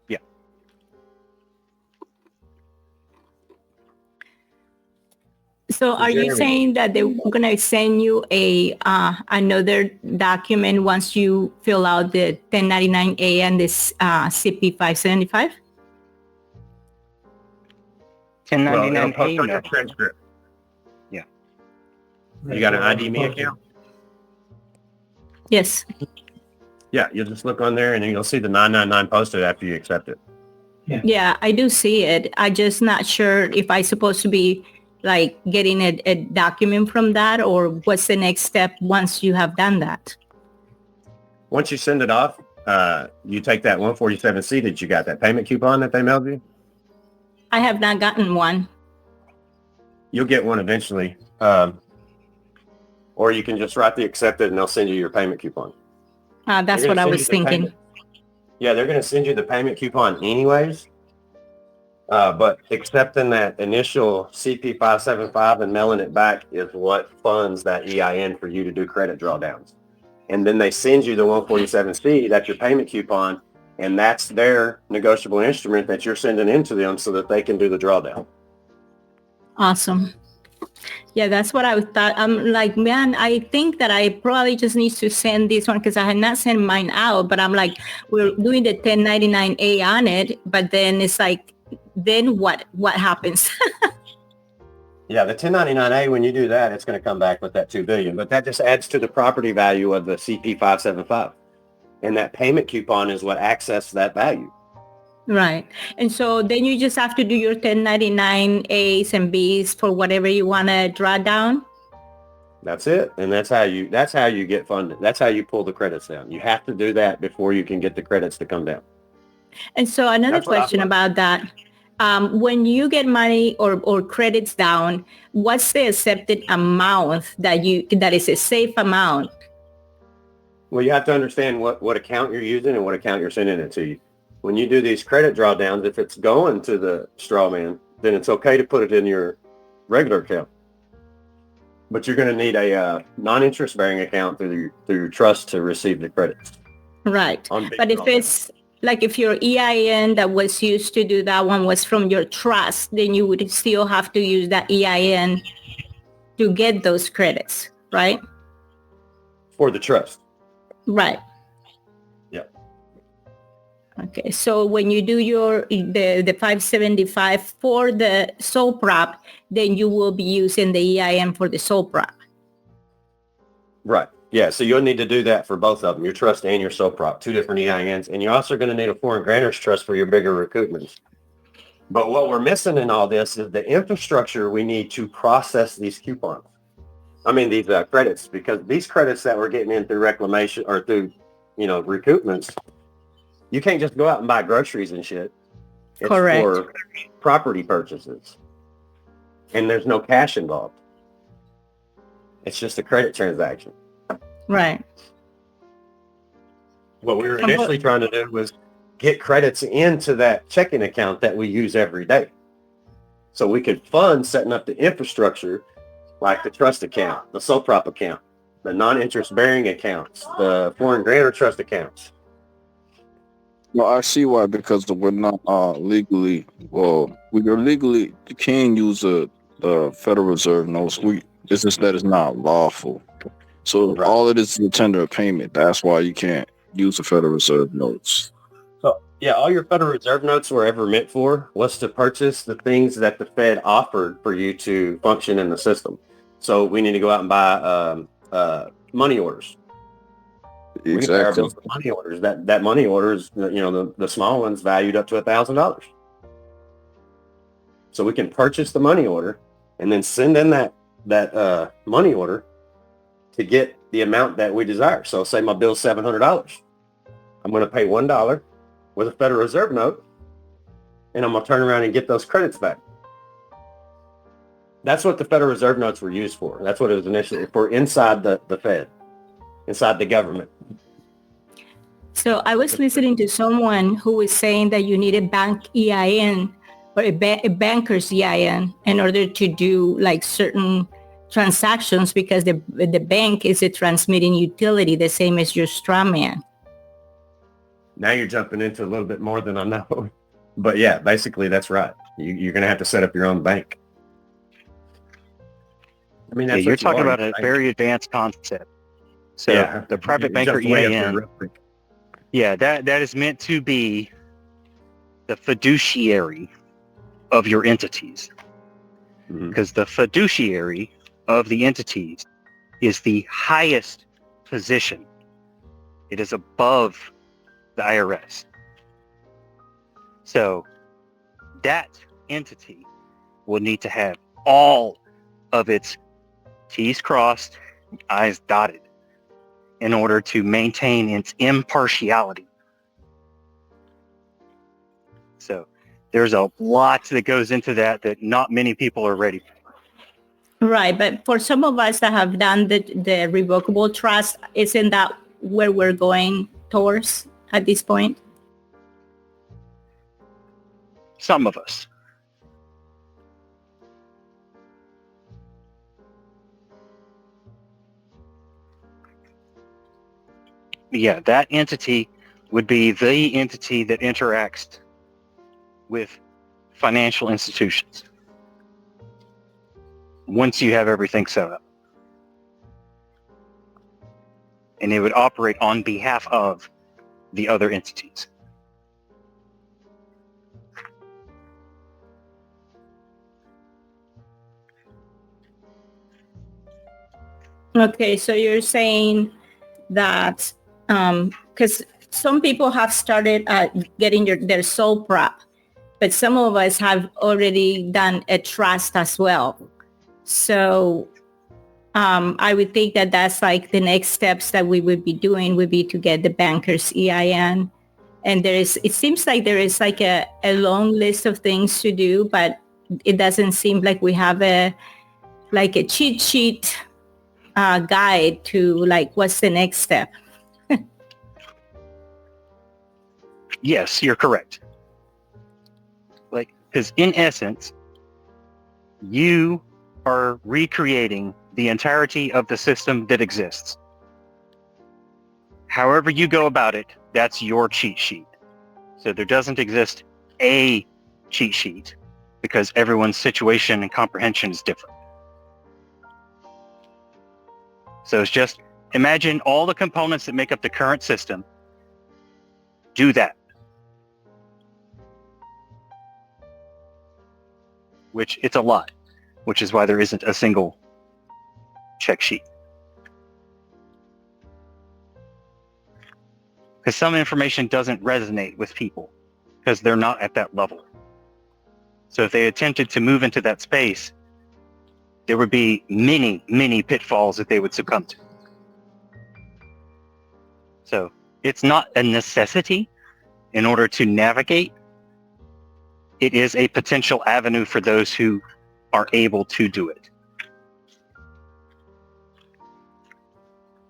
Yeah. So are you saying that they're going to send you a another document once you fill out the 1099A and this CP 575? 1099A, no. transcript. Yeah. You got an ID.me account? Yes. Yeah, you'll just look on there and then you'll see the 999 posted after you accept it. Yeah, I do see it. I just not sure if I supposed to be like getting a document from that, or what's the next step once you have done that? Once you send it off, you take that 147C that you got, that payment coupon that they mailed you. I have not gotten one. You'll get one eventually. Or you can just write the accepted and they'll send you your payment coupon. That's what I was thinking. Yeah, they're going to send you the payment coupon anyways. But accepting that initial CP 575 and mailing it back is what funds that EIN for you to do credit drawdowns. And then they send you the 147C, that's your payment coupon, and that's their negotiable instrument that you're sending into them so that they can do the drawdown. Awesome. Yeah, that's what I thought. I'm like, man, I think that I probably just need to send this one because I had not sent mine out, but I'm like, we're doing the 1099A on it, but then it's like, then what happens? Yeah, the 1099A, when you do that, it's going to come back with that $2 billion, but that just adds to the property value of the CP 575. And that payment coupon is what accesses that value. Right. And so then you just have to do your 1099As and Bs for whatever you want to draw down. That's it. And that's how you get funded. That's how you pull the credits down. You have to do that before you can get the credits to come down. And so another question about that. When you get money or credits down, what's the accepted amount that is a safe amount? Well, you have to understand what account you're using and what account you're sending it to you. When you do these credit drawdowns, if it's going to the straw man, then it's okay to put it in your regular account. But you're going to need a non-interest bearing account through your trust to receive the credits. Right. But if it's like if your EIN that was used to do that one was from your trust, then you would still have to use that EIN to get those credits, right? For the trust. Right. Yeah. Okay. So when you do the 575 for the sole prop, then you will be using the EIN for the sole prop. Right. Yeah, so you'll need to do that for both of them, your trust and your sole prop, 2 different EINs. And you're also going to need a foreign grantor's trust for your bigger recoupments. But what we're missing in all this is the infrastructure we need to process these coupons. I mean, these credits, because these credits that we're getting in through reclamation or through, recoupments, you can't just go out and buy groceries and shit. It's correct. For property purchases. And there's no cash involved. It's just a credit transaction. Right. What we were initially trying to do was get credits into that checking account that we use every day. So we could fund setting up the infrastructure like the trust account, the sole prop account, the non-interest bearing accounts, the foreign grantor trust accounts. Well, I see why, because we're not legally, you can use the Federal Reserve notes. It's just that it's not lawful. So Right. all it is a tender of payment. That's why you can't use the Federal Reserve notes. So yeah, all your Federal Reserve notes were ever meant for was to purchase the things that the Fed offered for you to function in the system. So we need to go out and buy money orders. We can pay our Exactly. bills with money orders. That money orders, the small ones valued up to $1,000. So we can purchase the money order and then send in that money order to get the amount that we desire. So say my bill's $700. I'm going to pay $1 with a Federal Reserve note, and I'm going to turn around and get those credits back. That's what the Federal Reserve notes were used for. That's what it was initially for, inside the Fed, inside the government. So I was listening to someone who was saying that you need a bank EIN or a banker's EIN in order to do like certain transactions, because the bank is a transmitting utility, the same as your straw man. Now you're jumping into a little bit more than I know. But yeah, basically that's right. You're going to have to set up your own bank. I mean, that's you're talking about a very advanced concept. So yeah, the private banker EIN, yeah, that is meant to be the fiduciary of your entities. Because the fiduciary of the entities is the highest position. It is above the IRS. So that entity will need to have all of its T's crossed, I's dotted in order to maintain its impartiality. So there's a lot that goes into that not many people are ready for. Right, but for some of us that have done the revocable trust, isn't that where we're going towards at this point? Some of us. Yeah, that entity would be the entity that interacts with financial institutions once you have everything set up. And it would operate on behalf of the other entities. Okay, so you're saying that because some people have started getting their sole prop, but some of us have already done a trust as well. So I would think that that's like the next steps that we would be doing would be to get the banker's EIN. And it seems like there is like a long list of things to do, but it doesn't seem like we have a cheat sheet guide to like what's the next step. Yes, you're correct. Because in essence, you are recreating the entirety of the system that exists. However you go about it, that's your cheat sheet. So there doesn't exist a cheat sheet because everyone's situation and comprehension is different. So it's just imagine all the components that make up the current system. Do that. Which it's a lot, which is why there isn't a single check sheet. Because some information doesn't resonate with people because they're not at that level. So if they attempted to move into that space, there would be many, many pitfalls that they would succumb to. So it's not a necessity in order to navigate. It is a potential avenue for those who are able to do it.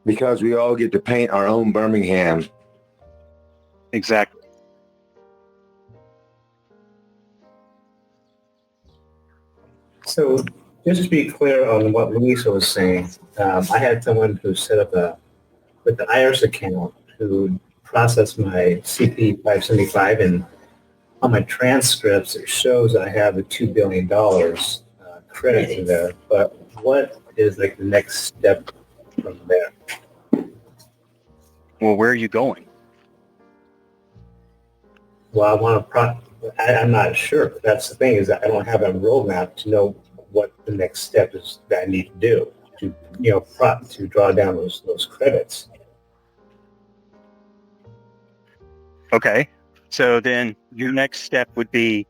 Because we all get to paint our own Birmingham. Exactly. So just to be clear on what Luisa was saying, I had someone who set up with the IRS account who processed my CP 575, and on my transcripts it shows I have a $2 billion credit in there. But what is like the next step from there? Well, where are you going? Well, I want to. I'm not sure. That's the thing, is that I don't have a roadmap to know what the next step is that I need to do to draw down those credits. Okay. So then your next step would be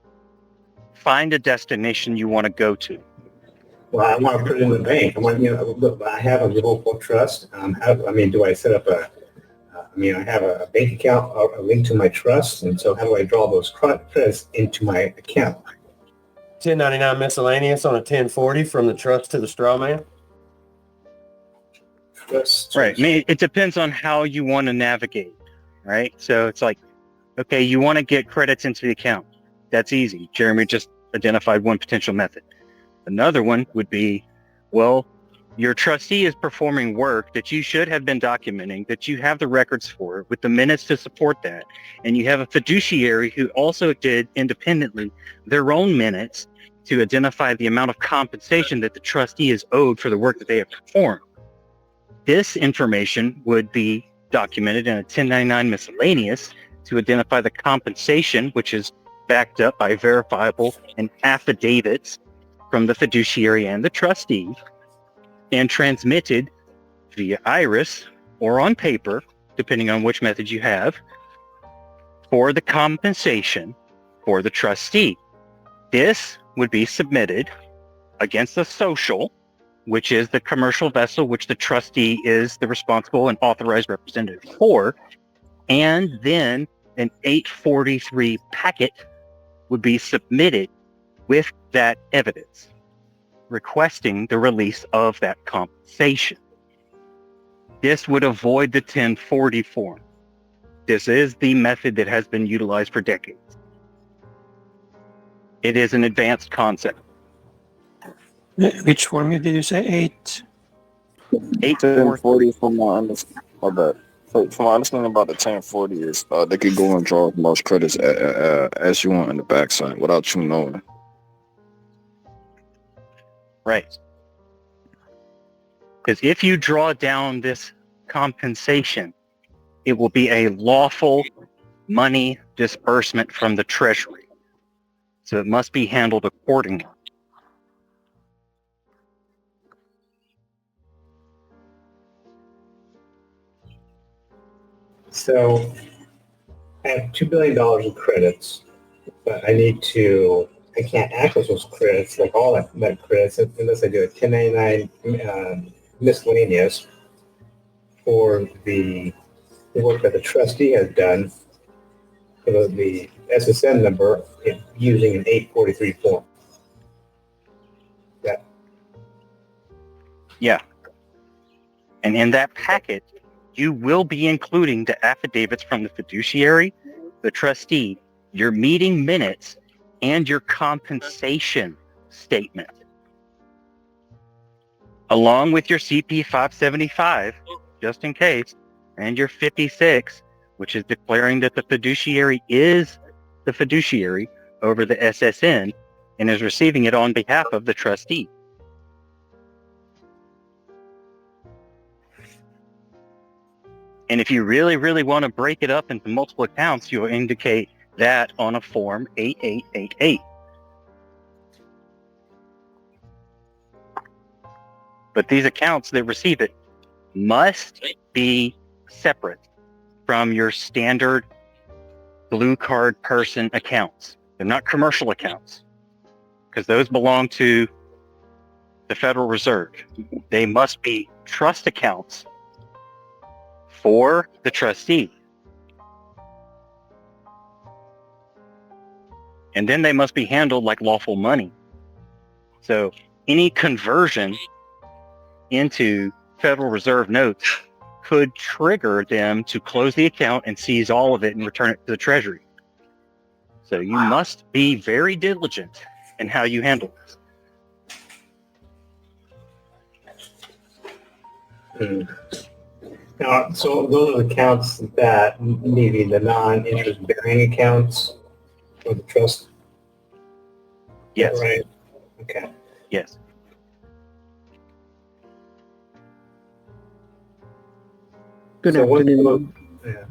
find a destination you want to go to. Well, I want to put it in the bank. I want, look, I have a local trust. Do I set up I have a bank account, a link to my trust, and so how do I draw those credits into my account? 1099 miscellaneous on a 1040 from the trust to the straw man. Trust. Right. I mean, it depends on how you want to navigate, right? So it's like, okay, you want to get credits into the account. That's easy. Jeremy just identified one potential method. Another one would be, well, your trustee is performing work that you should have been documenting, that you have the records for, with the minutes to support that. And you have a fiduciary who also did independently their own minutes to identify the amount of compensation that the trustee is owed for the work that they have performed. This information would be documented in a 1099 miscellaneous to identify the compensation, which is backed up by verifiable and affidavits from the fiduciary and the trustee, and transmitted via iris or on paper, depending on which method you have, for the compensation for the trustee. This would be submitted against a social, which is the commercial vessel which the trustee is the responsible and authorized representative for, and then an 843 packet would be submitted with that evidence, requesting the release of that compensation. This would avoid the 1040 form. This is the method that has been utilized for decades. It is an advanced concept. Which form did you say? 1040 from my understanding. From my understanding about the 1040 is they could go and draw as much credits as you want in the backside without you knowing. Right. Because if you draw down this compensation, it will be a lawful money disbursement from the treasury. So it must be handled accordingly. So I have $2 billion in credits, but I can't access those credits, like all that credits, unless I do a 1099 miscellaneous for the work that the trustee has done for the SSN number using an 843 form. Yeah. And in that packet, you will be including the affidavits from the fiduciary, the trustee, your meeting minutes, and your compensation statement, along with your CP 575, just in case, and your 56, which is declaring that the fiduciary is the fiduciary over the SSN and is receiving it on behalf of the trustee. And if you really, really want to break it up into multiple accounts, you'll indicate that on a form 8888. But these accounts that receive it must be separate from your standard blue card person accounts. They're not commercial accounts, because those belong to the Federal Reserve. They must be trust accounts for the trustee. And then they must be handled like lawful money. So any conversion into Federal Reserve notes could trigger them to close the account and seize all of it and return it to the Treasury. So you must be very diligent in how you handle this. Now, so those are the accounts that maybe the non-interest bearing accounts for the trust? Yes. Right. Okay. Yes. Good afternoon. Yeah.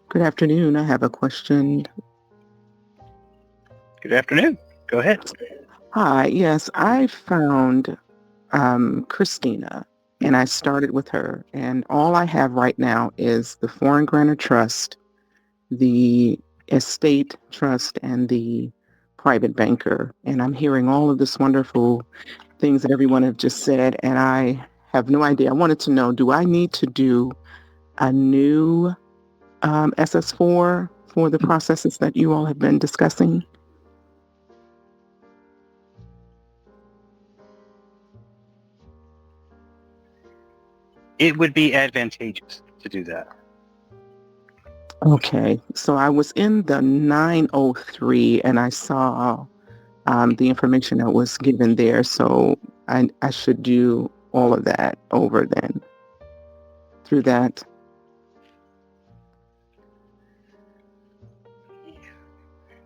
Good afternoon. I have a question. Good afternoon. Go ahead. Hi. Yes, I found Christina and I started with her. And all I have right now is the foreign grantor trust, the estate trust, and the private banker. And I'm hearing all of this wonderful things that everyone have just said, and I have no idea. I wanted to know, do I need to do a new SS4 for the processes that you all have been discussing? It would be advantageous to do that. Okay, so I was in the 903 and I saw the information that was given there, so I should do all of that over then through that.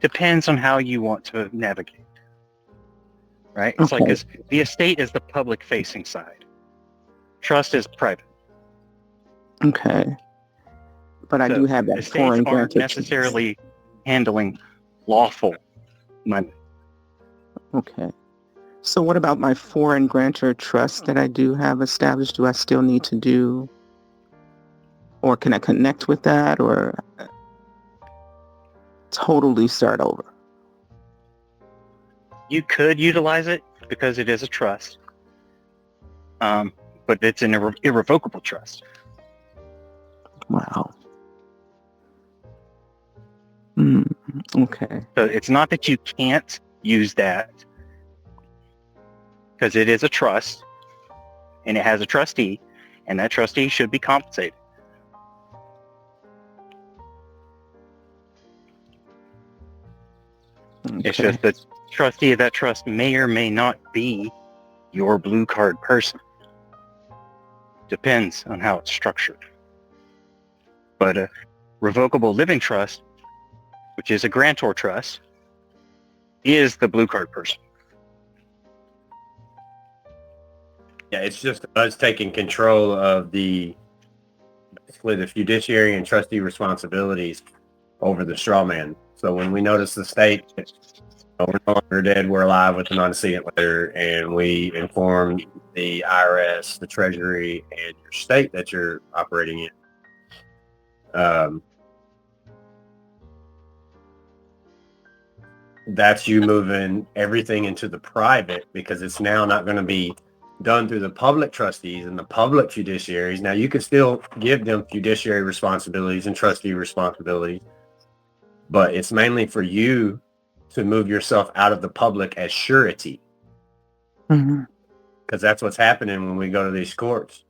Depends on how you want to navigate, right? It's like Okay. the estate is the public facing side. Trust is private. Okay. But I So do have that estates foreign aren't grantor. necessarily handling lawful money. Okay. So what about my foreign grantor trust that I do have established? Do I still need to do, or can I connect with that, or totally start over? You could utilize it because it is a trust, but it's an irrevocable trust. Wow. Okay. So it's not that you can't use that, because it is a trust and it has a trustee, and that trustee should be compensated. Okay. It's just the trustee of that trust may or may not be your blue card person. Depends on how it's structured. But a revocable living trust, which is a grantor trust, is the blue card person. Yeah, it's just us taking control of basically the fiduciary and trustee responsibilities over the straw man. So when we notice the state, we're no longer dead, we're alive with an antecedent letter, and we inform the IRS, the treasury, and your state that you're operating in. That's you moving everything into the private, because it's now not going to be done through the public trustees and the public fiduciaries. Now, you could still give them fiduciary responsibilities and trustee responsibilities, but it's mainly for you to move yourself out of the public as surety. Because that's what's happening when we go to these courts.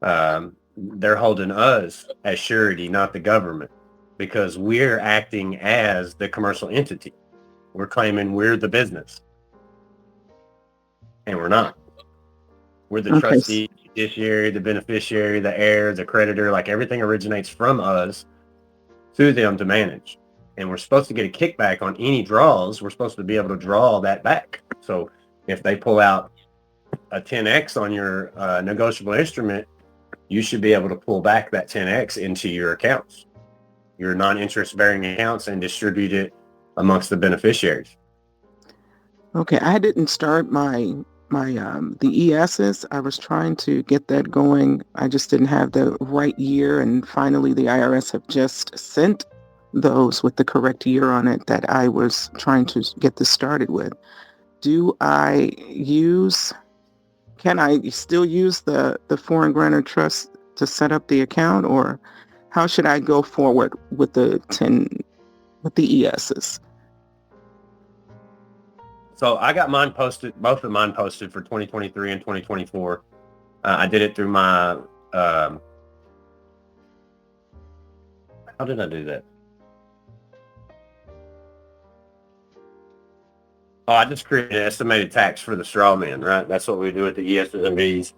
They're holding us as surety, not the government, because we're acting as the commercial entity. We're claiming we're the business, and we're not. We're the trustee, fiduciary, the beneficiary, the heir, the creditor. Like, everything originates from us to them to manage. And we're supposed to get a kickback on any draws. We're supposed to be able to draw that back. So if they pull out a 10X on your negotiable instrument, you should be able to pull back that 10X into your accounts, your non-interest bearing accounts, and distribute it amongst the beneficiaries. Okay, I didn't start my the ESs. I was trying to get that going. I just didn't have the right year, and finally the IRS have just sent those with the correct year on it that I was trying to get this started with. Can I still use the foreign grantor trust to set up the account, or how should I go forward with the ESs? So I got mine posted, both of mine posted for 2023 and 2024. I did it through my, how did I do that? Oh, I just created an estimated tax for the straw man, right? That's what we do with the ESs and Vs.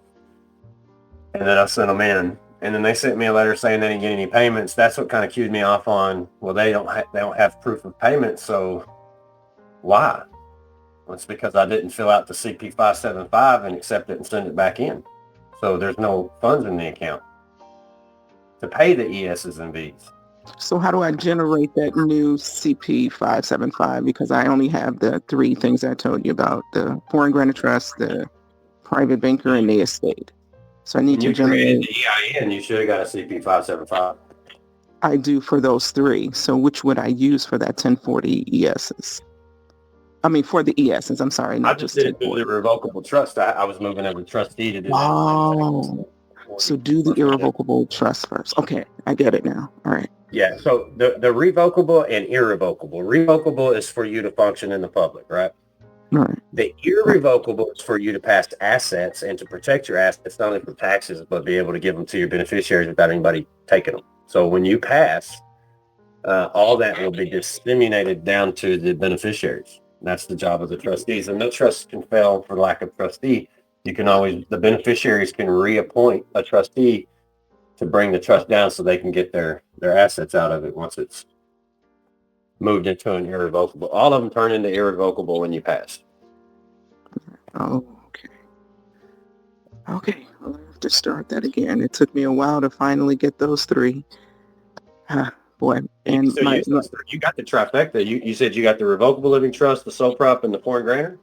And then I sent them in. And then they sent me a letter saying they didn't get any payments. That's what kind of cued me off on, well, they don't have proof of payment, so why? Well, it's because I didn't fill out the CP 575 and accept it and send it back in. So there's no funds in the account to pay the ESs and Vs. So how do I generate that new CP 575? Because I only have the three things I told you about: the foreign grantor trust, the private banker, and the estate. So I need When to you created generate. the EIN, you should have got a CP 575. I do for those three. So which would I use for that 1040 ESs? I mean, for the ESs, I'm sorry, I not just just did it through 1040. the revocable trust. I was moving as a trustee to do that same thing. Oh, so do the irrevocable trust first. Okay, I get it now. All right. Yeah, so the revocable and irrevocable. Revocable is for you to function in the public, right? Right. The irrevocable is for you to pass assets and to protect your assets, not only from taxes, but be able to give them to your beneficiaries without anybody taking them. So when you pass, all that will be disseminated down to the beneficiaries. That's the job of the trustees. And no trust can fail for lack of trustee. You can always, the beneficiaries can reappoint a trustee to bring the trust down so they can get their assets out of it once it's moved into an irrevocable. All of them turn into irrevocable when you pass. Oh, okay. Okay, I'll have to start that again. It took me a while to finally get those three. Boy, and So you got the trifecta. You said you got the revocable living trust, the sole prop, and the foreign grantor?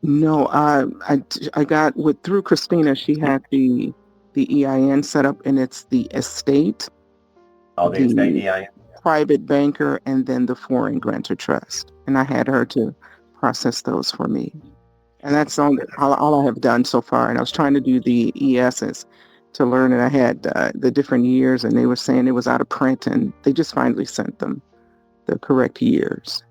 no, I got through Christina. She had the EIN set up, and it's the estate, Oh, the estate EIN. private banker, and then the foreign grantor trust. And I had her to process those for me. And that's all I have done so far. And I was trying to do the ESs to learn, and I had the different years, and they were saying it was out of print, and they just finally sent them the correct years.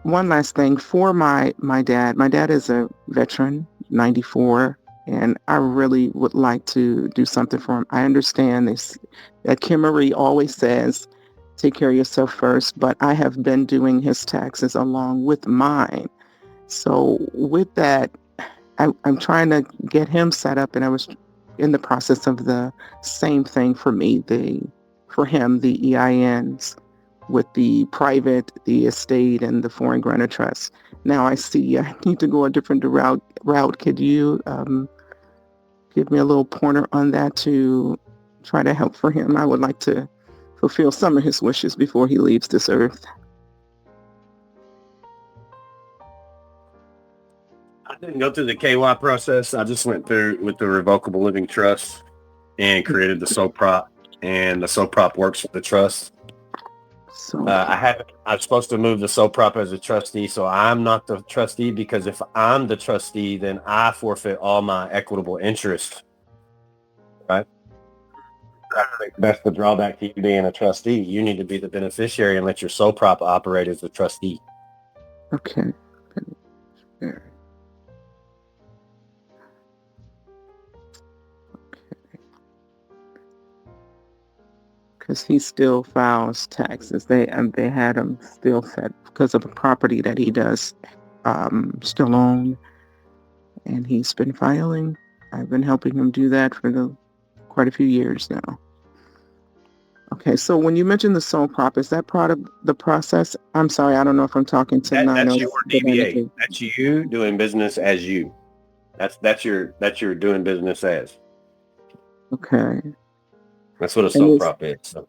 One last thing for my dad. My dad is a veteran, 94, and I really would like to do something for him. I understand this, that Kim Marie always says, take care of yourself first, but I have been doing his taxes along with mine. So with that, I'm trying to get him set up, and I was in the process of the same thing for me, for him, the EINs with the private, the estate, and the foreign grantor trust. Now I see I need to go a different route. Could you give me a little pointer on that to try to help for him? I would like to fulfill some of his wishes before he leaves this earth. I didn't go through the KY process. I just went through with the revocable living trust and created the sole prop, and the sole prop works for the trust. So I'm supposed to move the sole prop as a trustee, so I'm not the trustee, because if I'm the trustee, then I forfeit all my equitable interest. Right? That's the drawback to you being a trustee. You need to be the beneficiary and let your sole prop operate as a trustee. Okay. Because he still files taxes. They had him still set because of a property that he does still own, and he's been filing. I've been helping him do that for quite a few years now. Okay, so when you mentioned the sole prop, is that part of the process? I'm sorry, I don't know if I'm talking to That's your DBA. That's you doing business as you. That's your doing business as. Okay. That's what a sole prop is. So.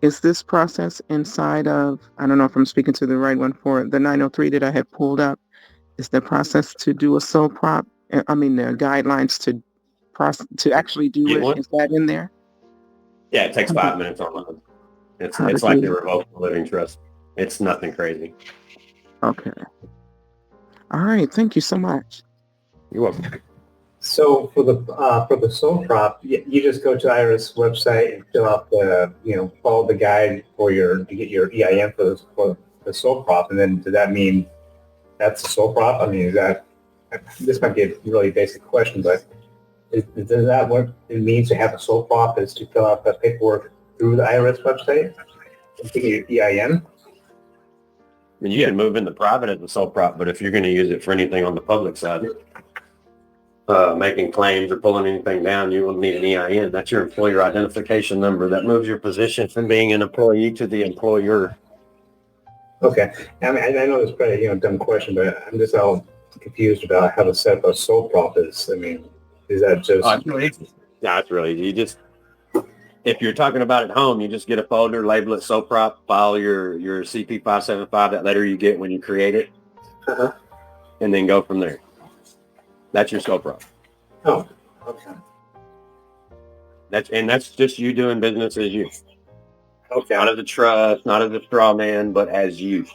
Is this process inside of, I don't know if I'm speaking to the right one for the 903 that I had pulled up. Is the process to do a sole prop? I mean, the guidelines to actually do it. Is that in there? Yeah, it takes 5 minutes online. It's like the revocable living trust. It's nothing crazy. Okay. All right. Thank you so much. You're welcome. So for the sole prop, you just go to the IRS website and fill out follow the guide to get your EIN for the sole prop, and then does that mean that's the sole prop? I mean, this might be a really basic question, but does that what it means to have a sole prop is to fill out the paperwork through the IRS website and to get your EIN? I mean, you can move into private as a sole prop, but if you're going to use it for anything on the public side, making claims or pulling anything down, you will need an EIN. That's your employer identification number. That moves your position from being an employee to the employer. Okay. I mean, I know it's probably a dumb question, but I'm just all confused about how to set up a sole prop is. I mean, is that just? It's really easy. Yeah, it's really easy. You just, if you're talking about at home, you just get a folder, label it sole prop, file your CP 575, that letter you get when you create it, and then go from there. That's your sole prop. Oh, okay. That's just you doing business as you. Okay. Not as a trust, not as a straw man, but as you.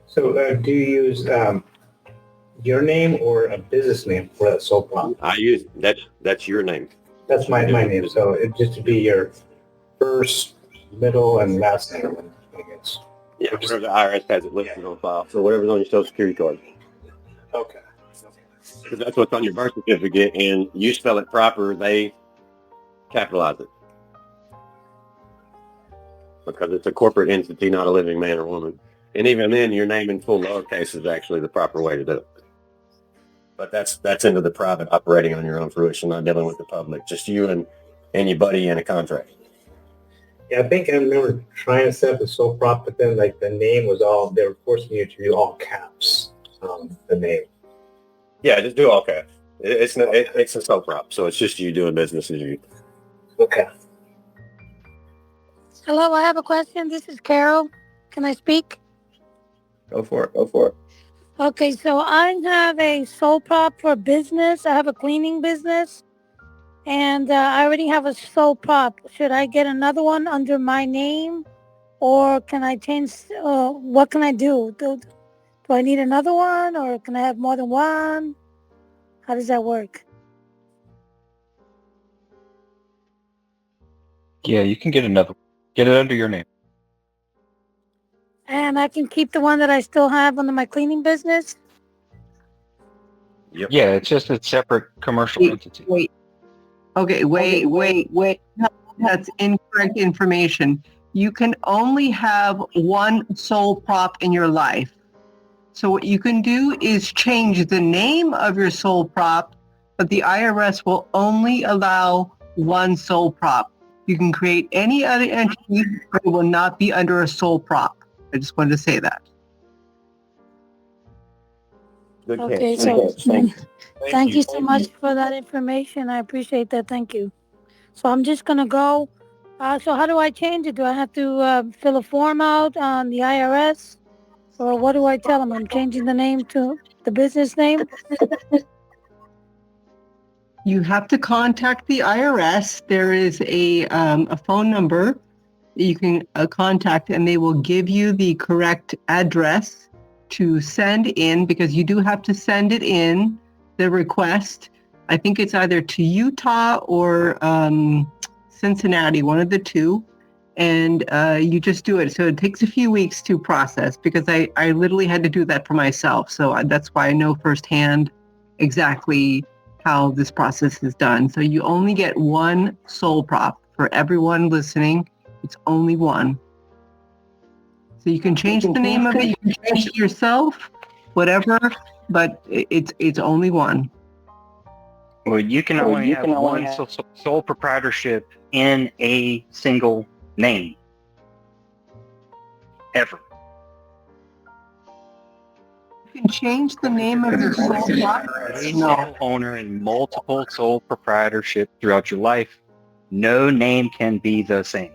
So do you use your name or a business name for that sole prop? I use that's your name. That's my name. So it just to be your first, middle, and last name, I guess. Yeah, whatever the IRS has it listed on file. So whatever's on your social security card. Okay. Because that's what's on your birth certificate, and you spell it proper, they capitalize it. Because it's a corporate entity, not a living man or woman. And even then, your name in full lowercase is actually the proper way to do it. But that's into the private operating on your own fruition, not dealing with the public. Just you and your buddy in a contract. Yeah, I think I remember trying to set up the sole prop, but then like the name was all, they were forcing you to do all caps, the name. Yeah, just do all caps. It's a sole prop, so it's just you doing business as you. Okay. Hello, I have a question. This is Carol. Can I speak? Go for it. Okay, so I have a sole prop for business. I have a cleaning business, and I already have a sole prop. Should I get another one under my name, or can I change? What can I do? Do I need another one, or can I have more than one? How does that work? Yeah, you can get another. Get it under your name. And I can keep the one that I still have under my cleaning business? Yep. Yeah, it's just a separate commercial entity. Wait. Okay, wait. That's incorrect information. You can only have one sole prop in your life. So what you can do is change the name of your sole prop, but the IRS will only allow one sole prop. You can create any other entity, but it will not be under a sole prop. I just wanted to say that. Good Okay, catch. so thank you so Thank much for that information. I appreciate that. Thank you. So I'm just going to go. So how do I change it? Do I have to fill a form out on the IRS? Or what do I tell them? I'm changing the name to the business name? You have to contact the IRS. There is a phone number you can contact, and they will give you the correct address to send in, because you do have to send it in, the request. I think it's either to Utah or Cincinnati, one of the two. And you just do it. So it takes a few weeks to process, because I literally had to do that for myself. So that's why I know firsthand exactly how this process is done. So you only get one sole prop. For everyone listening, it's only one. So you can change the name of it, you can change it yourself, whatever, but it's only one. Well, you can only have one sole proprietorship in a single name. Ever. You can change the name of your sole prop. A single owner and multiple sole proprietorship throughout your life. No name can be the same.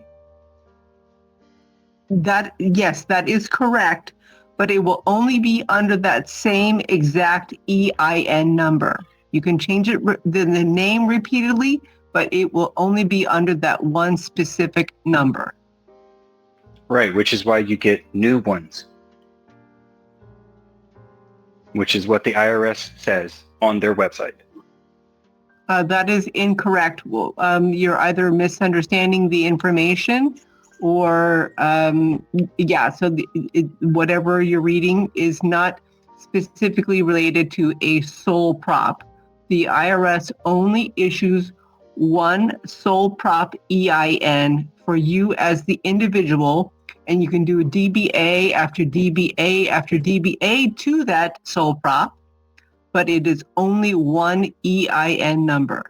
Yes, that is correct, but it will only be under that same exact EIN number. You can change it, the name repeatedly, but it will only be under that one specific number. Right, which is why you get new ones. Which is what the IRS says on their website. That is incorrect. Well, you're either misunderstanding the information or, so whatever you're reading is not specifically related to a sole prop. The IRS only issues one sole prop EIN for you as the individual, and you can do DBA after DBA after DBA to that sole prop, but it is only one EIN number.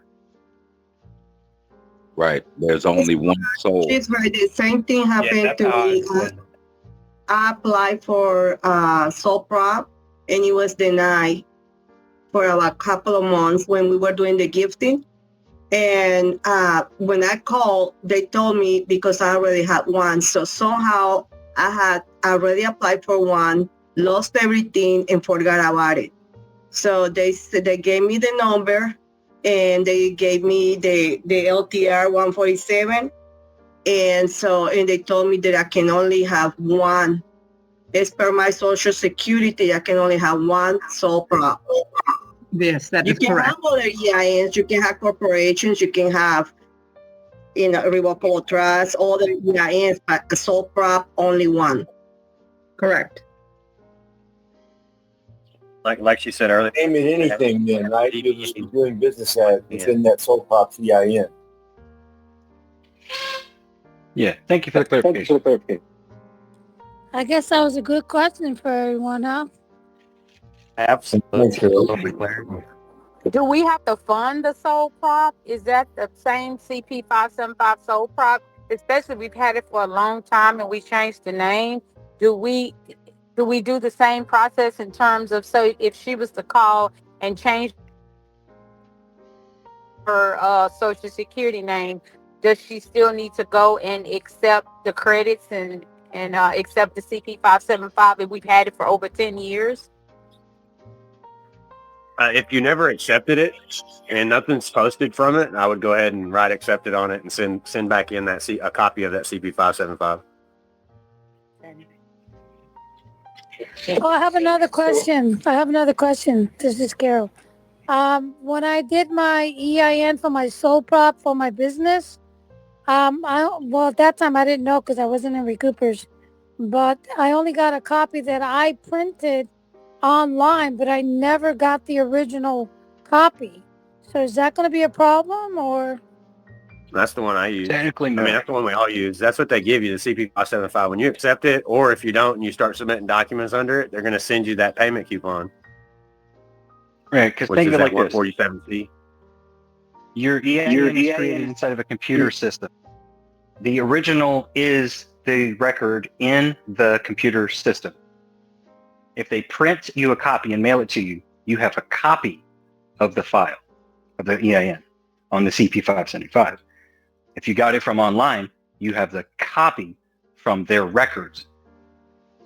Right. There's only one soul. It's right. The same thing happened to me. I applied for sole prop, and it was denied for a couple of months when we were doing the gifting. And when I called, they told me because I already had one. So somehow I had already applied for one, lost everything, and forgot about it. So they gave me the number, and they gave me the LTR 147, and they told me that I can only have one. As per my Social Security, I can only have one sole prop. Yes, that You is can correct. have other EINs, you can have corporations, you can have, revocable trusts, all the EINs, but the sole prop, only one. Correct. Like she said earlier. Name it anything then, right? You'll just be doing business as within that sole prop EIN. Yeah, thank you for the clarification. I guess that was a good question for everyone, huh? Absolutely. Do we have to fund the sole prop? Is that the same CP 575 sole prop? Especially we've had it for a long time and we changed the name. Do we do the same process in terms of, so if she was to call and change her Social Security name, does she still need to go and accept the credits and accept the CP 575 if we've had it for over 10 years? If you never accepted it and nothing's posted from it, I would go ahead and write accepted on it and send back in a copy of that CP 575. Oh, I have another question. This is Carol. When I did my EIN for my sole prop for my business, at that time I didn't know because I wasn't in Recoupers, but I only got a copy that I printed online, but I never got the original copy. So is that going to be a problem, or? That's the one I use. Technically, no. I mean, that's the one we all use. That's what they give you, the CP 575. When you accept it, or if you don't and you start submitting documents under it, they're going to send you that payment coupon. Right, because think of it like this. 147C. Your EIN is created inside of a computer system. The original is the record in the computer system. If they print you a copy and mail it to you, you have a copy of the file, of the EIN on the CP 575. If you got it from online, you have the copy from their records.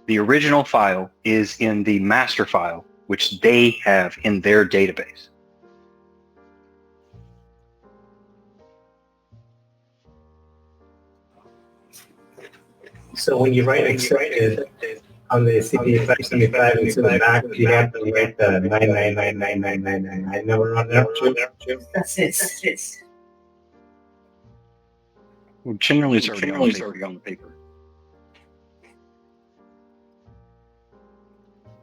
The original file is in the master file, which they have in their database. So when you write accepted on the CP 575 and to the back, you have to write the 9999999 number on there too? That's it. Well, generally, it's already on the paper.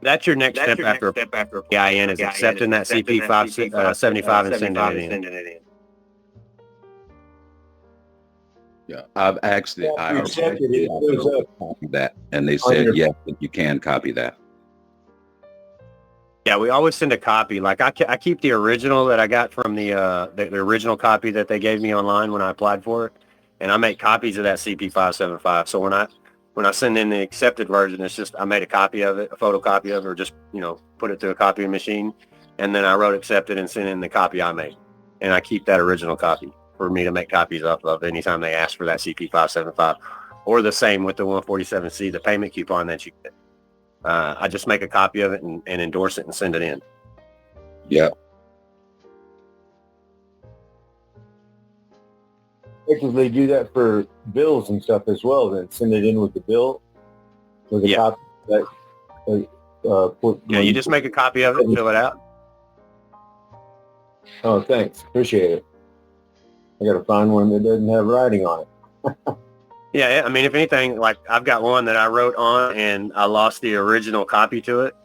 That's your next step after EIN is accepting that CP 575 and sending it in. Yeah, I've asked the IRS copy that, and they said yes, that you can copy that. Yeah, we always send a copy. Like I keep the original that I got from the original copy that they gave me online when I applied for it, and I make copies of that CP 575. So when I send in the accepted version, it's just I made a copy of it, a photocopy of it, or just put it through a copy machine, and then I wrote accepted and sent in the copy I made, and I keep that original copy for me to make copies of anytime they ask for that CP 575, or the same with the 147C, the payment coupon that you get. I just make a copy of it and endorse it and send it in. Yeah. Because they do that for bills and stuff as well, then send it in with the bill, with a copy that you just make a copy of it and fill it out. Oh, thanks. Appreciate it. I got to find one that doesn't have writing on it. Yeah, I mean, if anything, like I've got one that I wrote on and I lost the original copy to it.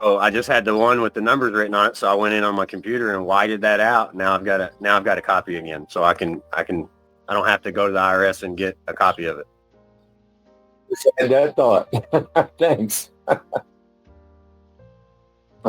So I just had the one with the numbers written on it. So I went in on my computer and whited that out. Now I've got a copy again. So I don't have to go to the IRS and get a copy of it. Just had that thought. Thanks. I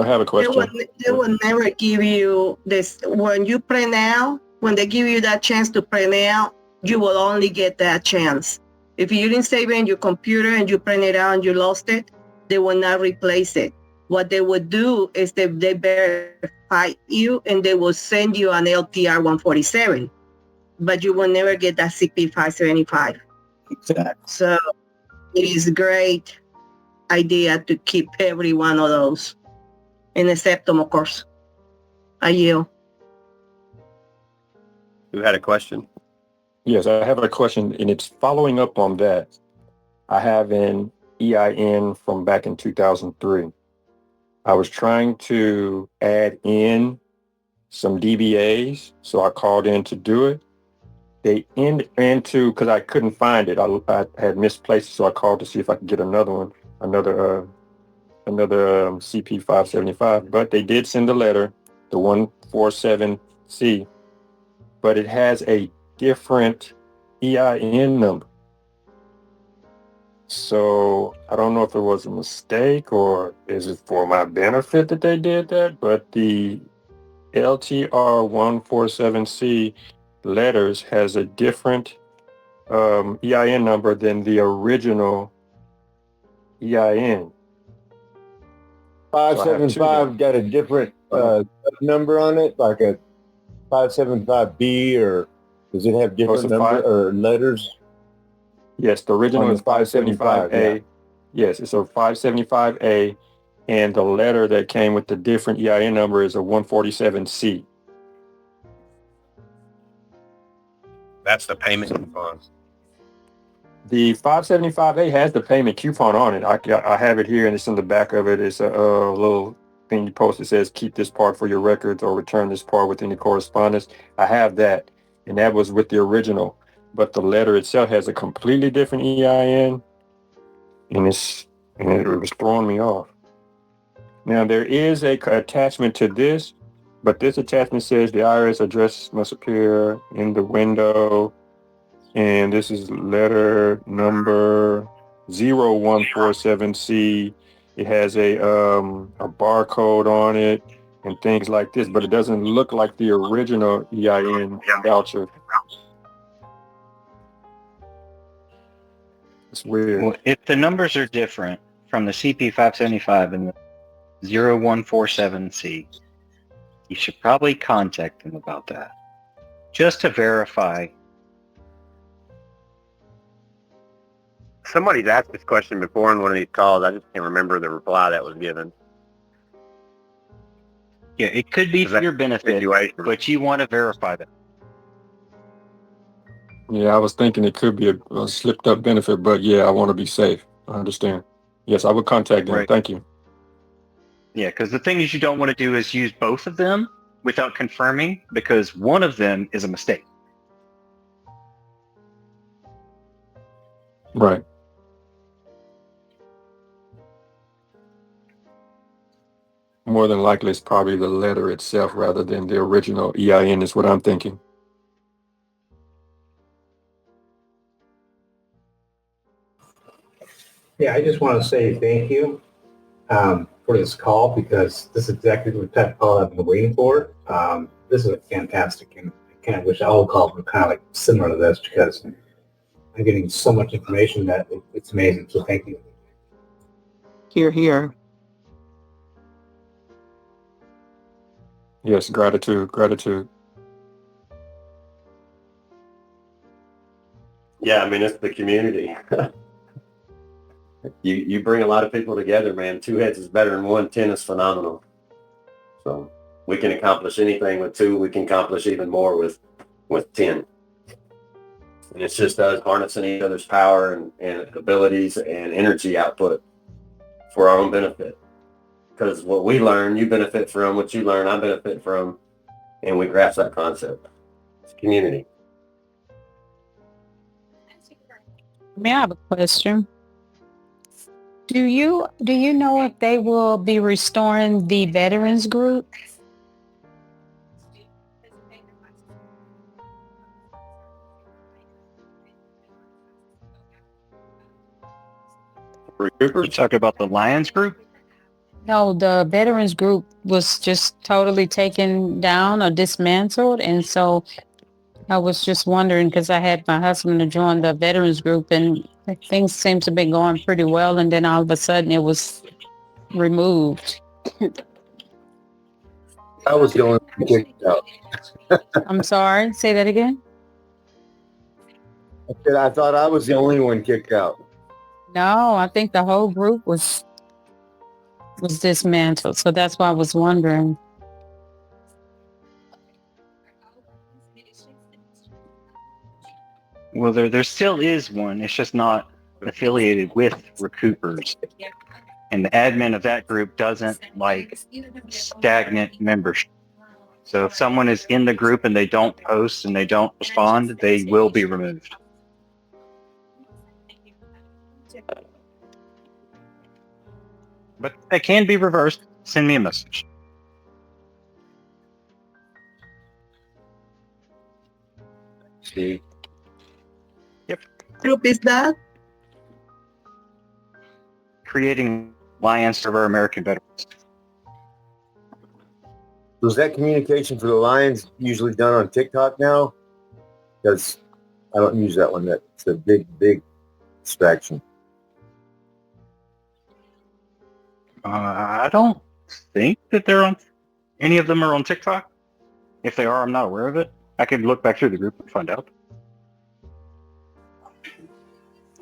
have a question. They will never give you this. When you print out, when they give you that chance to print out, you will only get that chance. If you didn't save it in your computer and you print it out and you lost it, they will not replace it. What they would do is they verify you and they will send you an LTR 147, but you will never get that CP 575. Exactly. So it is a great idea to keep every one of those and accept them, of course. I yield. Who had a question? Yes, I have a question, and it's following up on that. I have an EIN from back in 2003. I was trying to add in some DBAs, so I called in to do it. They into because I couldn't find it. I had misplaced it, so I called to see if I could get another one, another CP 575. But they did send a letter, the 147C, but it has a different EIN number. So I don't know if it was a mistake or is it for my benefit that they did that, but the LTR 147C letters has a different EIN number than the original EIN. 575 got a different number on it, like a 575B, or does it have different number or letters? Yes, the original is 575A. Yeah. Yes, it's a 575A, and the letter that came with the different EIN number is a 147C. That's the payment coupon. The 575A has the payment coupon on it. I have it here, and it's in the back of it. It's a little thing you post that says, keep this part for your records or return this part with any correspondence. I have that, and that was with the original. But the letter itself has a completely different EIN, and it was throwing me off. Now, there is a attachment to this, but this attachment says the IRS address must appear in the window, and this is letter number 0147C. It has a barcode on it and things like this, but it doesn't look like the original EIN voucher. It's weird. Well, if the numbers are different from the CP 575 and the 0147C, you should probably contact them about that, just to verify. Somebody's asked this question before in one of these calls. I just can't remember the reply that was given. Yeah, it could be for your benefit, but you want to verify that. Yeah, I was thinking it could be a slipped up benefit, but yeah, I want to be safe. I understand. Yes, I would contact them. Right. Thank you. Yeah, because the thing is you don't want to do is use both of them without confirming, because one of them is a mistake. Right. More than likely, it's probably the letter itself rather than the original EIN is what I'm thinking. Yeah, I just want to say thank you for this call, because this is exactly the type of call I've been waiting for. This is fantastic, and I kind of wish all calls were kind of like similar to this, because I'm getting so much information that it's amazing. So thank you. Hear, hear. Yes, gratitude. Yeah, I mean, it's the community. You bring a lot of people together, man. 2 heads is better than 1. 10 is phenomenal. So we can accomplish anything with 2. We can accomplish even more with 10. And it's just us harnessing each other's power and abilities and energy output for our own benefit. Because what we learn, you benefit from. What you learn, I benefit from. And we grasp that concept. It's community. May I have a question? Do you know if they will be restoring the veterans group? You talk about the Lions group? No, the veterans group was just totally taken down or dismantled, and so I was just wondering, because I had my husband to join the veterans group, and things seemed to be going pretty well, and then all of a sudden it was removed. I was the only one kicked out. I'm sorry, say that again? I thought I was the only one kicked out. No, I think the whole group was was dismantled. So that's why I was wondering. Well, there still is one. It's just not affiliated with Recoupers. And the admin of that group doesn't like stagnant membership. So if someone is in the group and they don't post and they don't respond, they will be removed. But it can be reversed. Send me a message. See. Yep. Group is that? Creating Alliance of our American Veterans. So is that communication for the Lions usually done on TikTok now? Because I don't use that one. That's a big distraction. I don't think that they're on. Any of them are on TikTok. If they are, I'm not aware of it. I could look back through the group and find out. All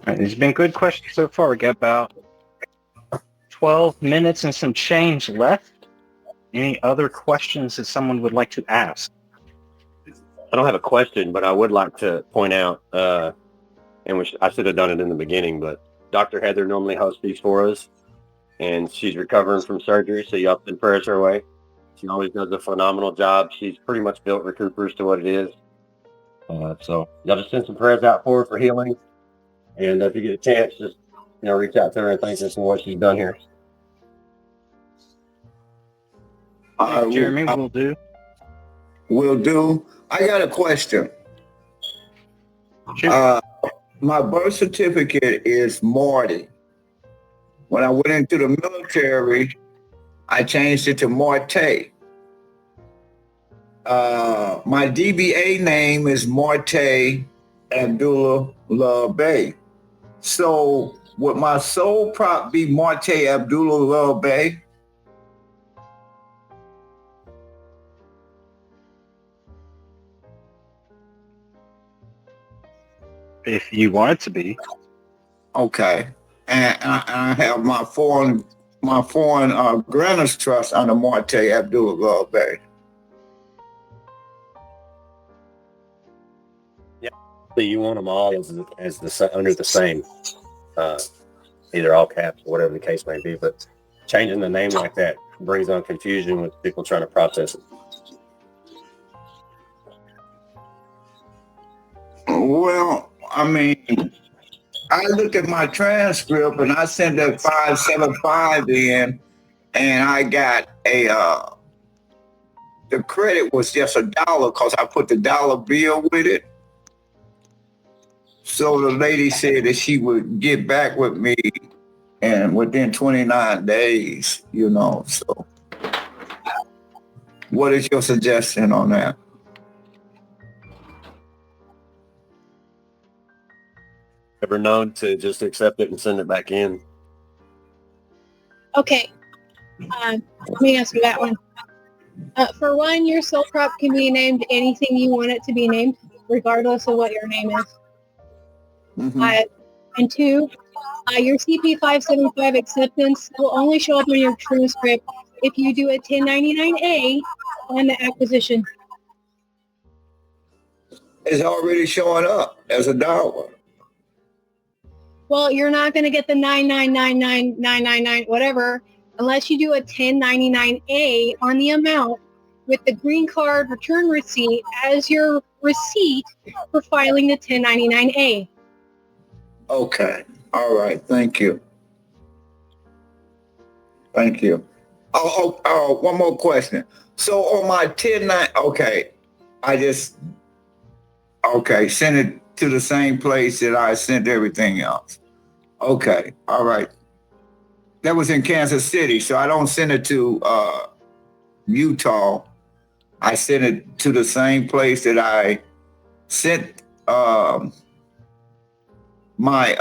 right, there's been good questions so far. We got about 12 minutes and some change left. Any other questions that someone would like to ask? I don't have a question, but I would like to point out, and I should have done it in the beginning, but Dr. Heather normally hosts these for us, and she's recovering from surgery, so y'all send prayers her way. She always does a phenomenal job. She's pretty much built Recoupers to what it is. So y'all just send some prayers out for her for healing, and if you get a chance, just reach out to her and thank her for what she's done here. Jeremy, will do. Will do. I got a question. My birth certificate is Marty. When I went into the military, I changed it to Marte. My DBA name is Marte Abdullah Love Bay. So would my sole prop be Marte Abdullah Love Bay? If you want it to be. Okay. And I have my foreign grantors trust under Marte Abdullah Love Bay. Yeah. So you want them all as under the same, either all caps or whatever the case may be. But changing the name like that brings on confusion with people trying to process it. Well, I mean, I looked at my transcript and I sent that 575 in, and I got the credit was just $1 because I put the dollar bill with it. So the lady said that she would get back with me and within 29 days, so what is your suggestion on that? Ever known to just accept it and send it back in? Okay. Let me answer that one. For one, your sole prop can be named anything you want it to be named, regardless of what your name is. Mm-hmm. And two, your CP575 acceptance will only show up on your transcript if you do a 1099A on the acquisition. It's already showing up as $1. Well, you're not going to get the 9999999 whatever unless you do a 1099A on the amount with the green card return receipt as your receipt for filing the 1099A. Okay. All right. Thank you. Thank you. Oh, one more question. So on my 1099, send it to the same place that I sent everything else. Okay. All right. That was in Kansas City, so I don't send it to Utah. I sent it to the same place that I sent my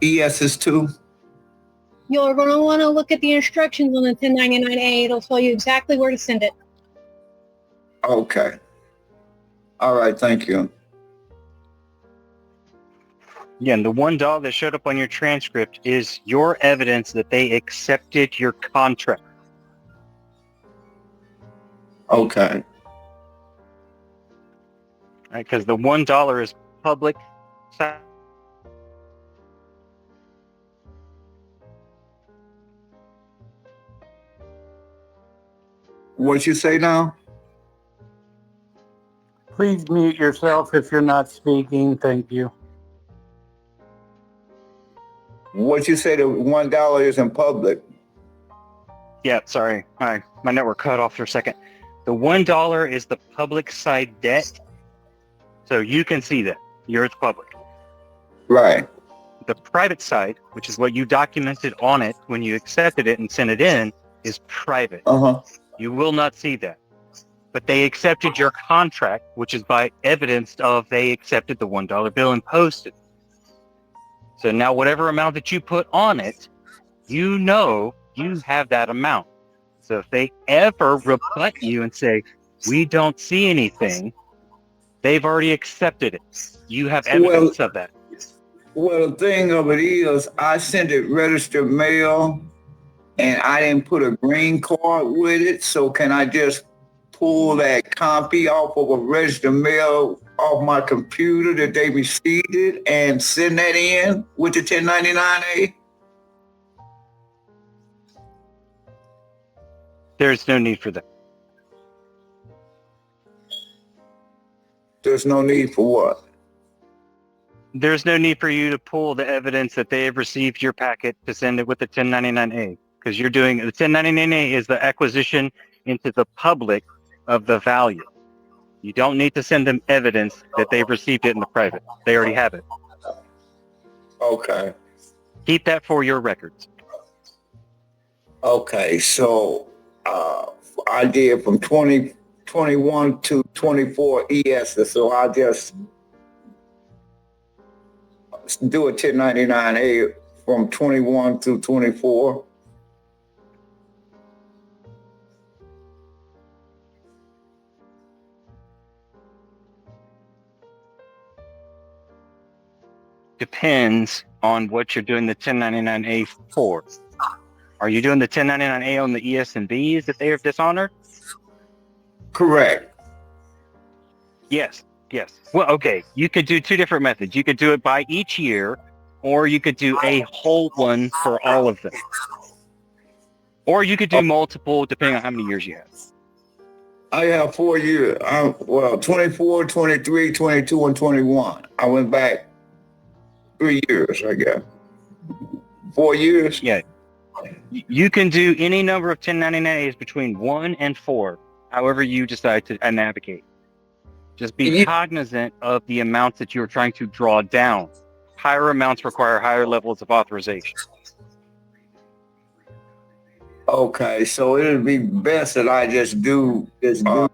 ESs to. You're going to want to look at the instructions on the 1099A. It'll tell you exactly where to send it. Okay. All right. Thank you. Yeah, and the $1 that showed up on your transcript is your evidence that they accepted your contract. Okay. Right, because the $1 is public. What you say now? Please mute yourself if you're not speaking. Thank you. What you say? The $1 is in public. Yeah, sorry, my network cut off for a second. The $1 is the public side debt, so you can see that. Yours public. Right. The private side, which is what you documented on it when you accepted it and sent it in, is private. You will not see that. But they accepted your contract, which is by evidence of they accepted the $1 bill and posted. So now whatever amount that you put on it, you know you have that amount. So if they ever rebut you and say, we don't see anything, they've already accepted it. You have evidence of that. Well, the thing of it is, I sent it registered mail, and I didn't put a green card with it. So can I just pull that copy off of a registered mail off my computer that they received it and send that in with the 1099-A? There's no need for that. There's no need for what? There's no need for you to pull the evidence that they have received your packet to send it with the 1099-A, because you're doing the 1099-A is the acquisition into the public of the value. You don't need to send them evidence that they've received it in the private. They already have it. Okay. Keep that for your records. Okay, so I did from 2021 to 24 ES, so I just do a 1099-A from 21 to 24. Depends on what you're doing the 1099-A for. Are you doing the 1099-A on the ES&Bs that they have dishonored? Correct. Yes. Well, okay. You could do two different methods. You could do it by each year, or you could do a whole one for all of them. Or you could do multiple depending on how many years you have. I have 4 years. 24, 23, 22, and 21. I went back 3 years, I guess. 4 years? Yeah. You can do any number of 1099-As between 1 and 4, however you decide to navigate. Just be cognizant of the amounts that you're trying to draw down. Higher amounts require higher levels of authorization. Okay, so it would be best that I just do this for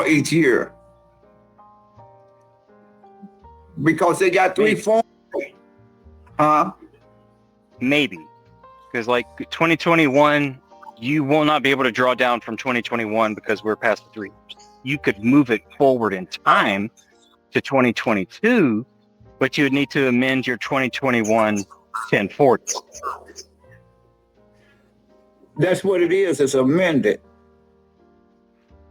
each year. Because they got 3 forms. Maybe. Because like 2021, you will not be able to draw down from 2021 because we're past the 3 years. You could move it forward in time to 2022, but you would need to amend your 2021 1040. That's what it is. It's amended.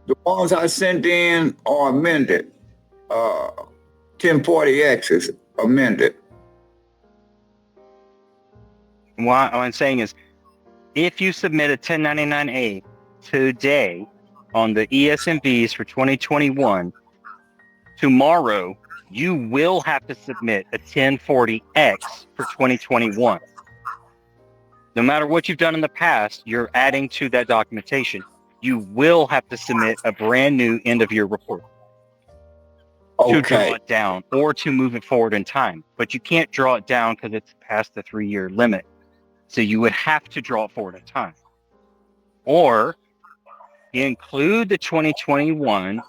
The ones I sent in are amended. 1040X is amended. What I'm saying is, if you submit a 1099-A today on the ES&Bs for 2021, tomorrow you will have to submit a 1040X for 2021. No matter what you've done in the past, you're adding to that documentation. You will have to submit a brand new end of year report to draw it down or to move it forward in time. But you can't draw it down because it's past the 3-year limit. So you would have to draw it forward in time. Or include the 2021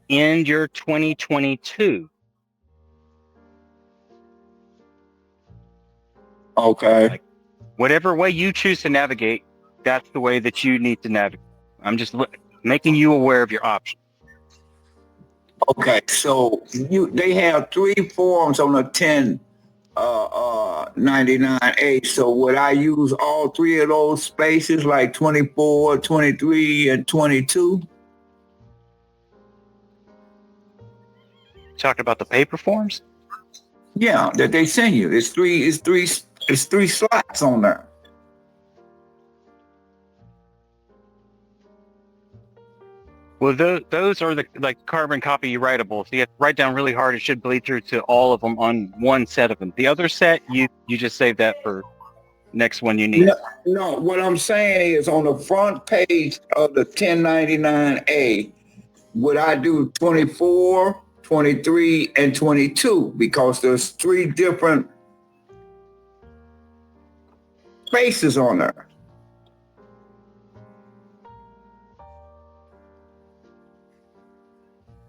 in your 2022. Okay. Like, whatever way you choose to navigate, that's the way that you need to navigate. I'm just making you aware of your options. Okay, so they have three forms on a 99A. So would I use all three of those spaces, like 24, 23, and 22? Talking about the paper forms? Yeah, that they send you. It's three slots on there. Well, those are the like carbon copy writables. So you have to write down really hard. It should bleed through to all of them on one set of them. The other set, you just save that for next one you need. No, what I'm saying is on the front page of the 1099A, would I do 24, 23, and 22? Because there's three different spaces on there.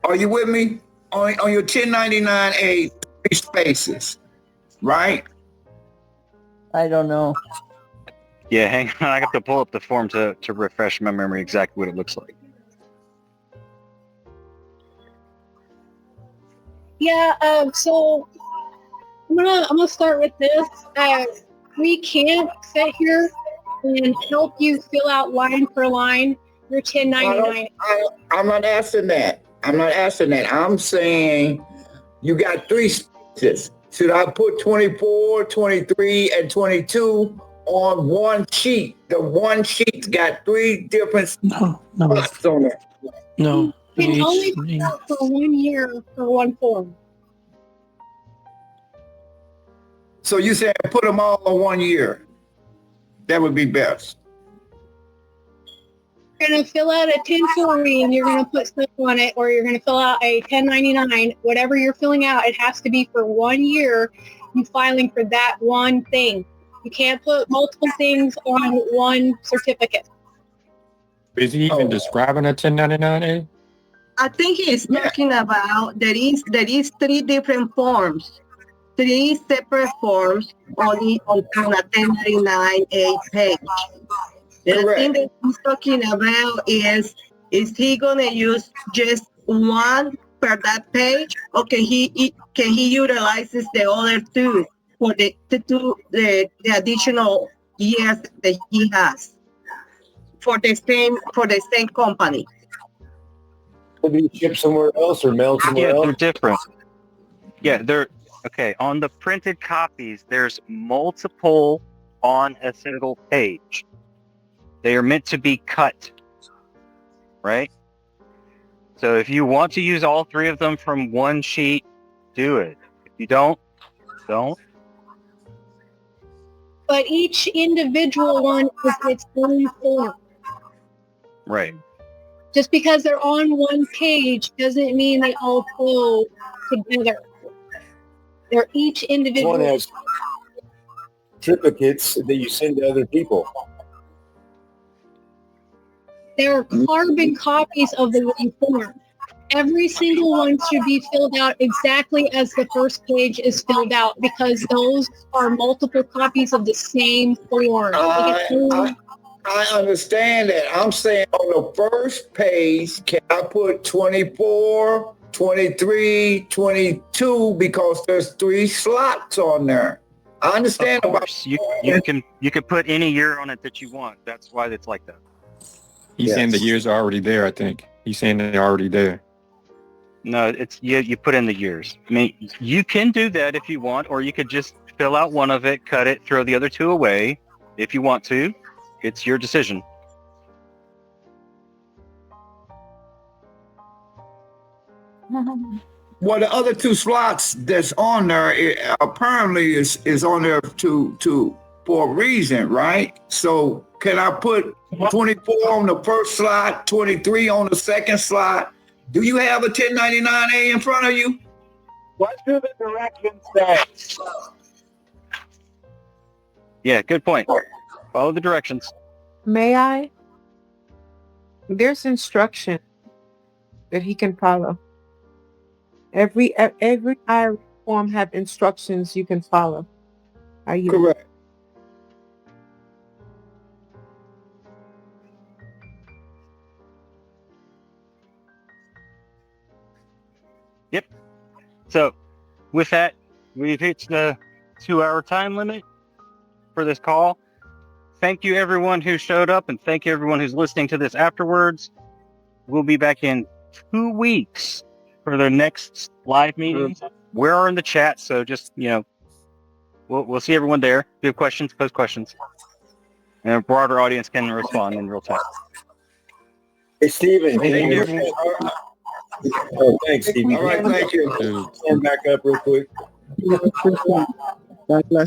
Are you with me? On your 1099A, three spaces, right? I don't know. Yeah, hang on. I have to pull up the form to refresh my memory exactly what it looks like. Yeah, so I'm gonna start with this. We can't sit here and help you fill out line for line your 1099. I'm not asking that. I'm saying you got three spaces. Should I put 24, 23, and 22 on one sheet? The one sheet's got three different spots on it. No. You can only fill out for 1 year for one form. So you said put them all on 1 year. That would be best. You're going to fill out a 1040 and you're going to put stuff on it, or you're going to fill out a 1099. Whatever you're filling out, it has to be for 1 year. You filing for that one thing. You can't put multiple things on one certificate. Is he even describing a 1099A? I think he's talking about there is three different forms, three separate forms only on a 1099A page. The thing that he's talking about is he gonna use just one per that page, or can he utilizes the other two for the additional years that he has for the same company? Could be shipped somewhere else or mailed somewhere else. They're different. Yeah, they're okay. On the printed copies, there's multiple on a single page. They are meant to be cut, right? So if you want to use all three of them from one sheet, do it. If you don't. But each individual one is its own form. Right. Just because they're on one page doesn't mean they all flow together. They're each individual. One has triplicates that you send to other people. There are carbon copies of the one form. Every single one should be filled out exactly as the first page is filled out, because those are multiple copies of the same form. I understand that. I'm saying on the first page, can I put 24, 23, 22 because there's three slots on there? I understand about you can put any year on it that you want. That's why it's like that. He's saying the years are already there, I think. He's saying they're already there. No, it's you put in the years. I mean, you can do that if you want, or you could just fill out one of it, cut it, throw the other two away if you want to. It's your decision. Well, the other two slots that's on there apparently is on there for a reason, right? So can I put 24 on the first slot, 23 on the second slot? Do you have a 1099A in front of you? What do the directions say? Yeah, good point. Follow the directions. May I? There's instruction that he can follow. Every IRS form have instructions you can follow. Are you correct? So with that, we've hit the 2-hour time limit for this call. Thank you everyone who showed up, and thank you everyone who's listening to this afterwards. We'll be back in 2 weeks for the next live meeting. We're in the chat, so just, we'll see everyone there. If you have questions, post questions. And a broader audience can respond in real time. Hey, Steven. Thank you. Oh, thanks, Steven. All right, thank you. Stand back up real quick. God bless.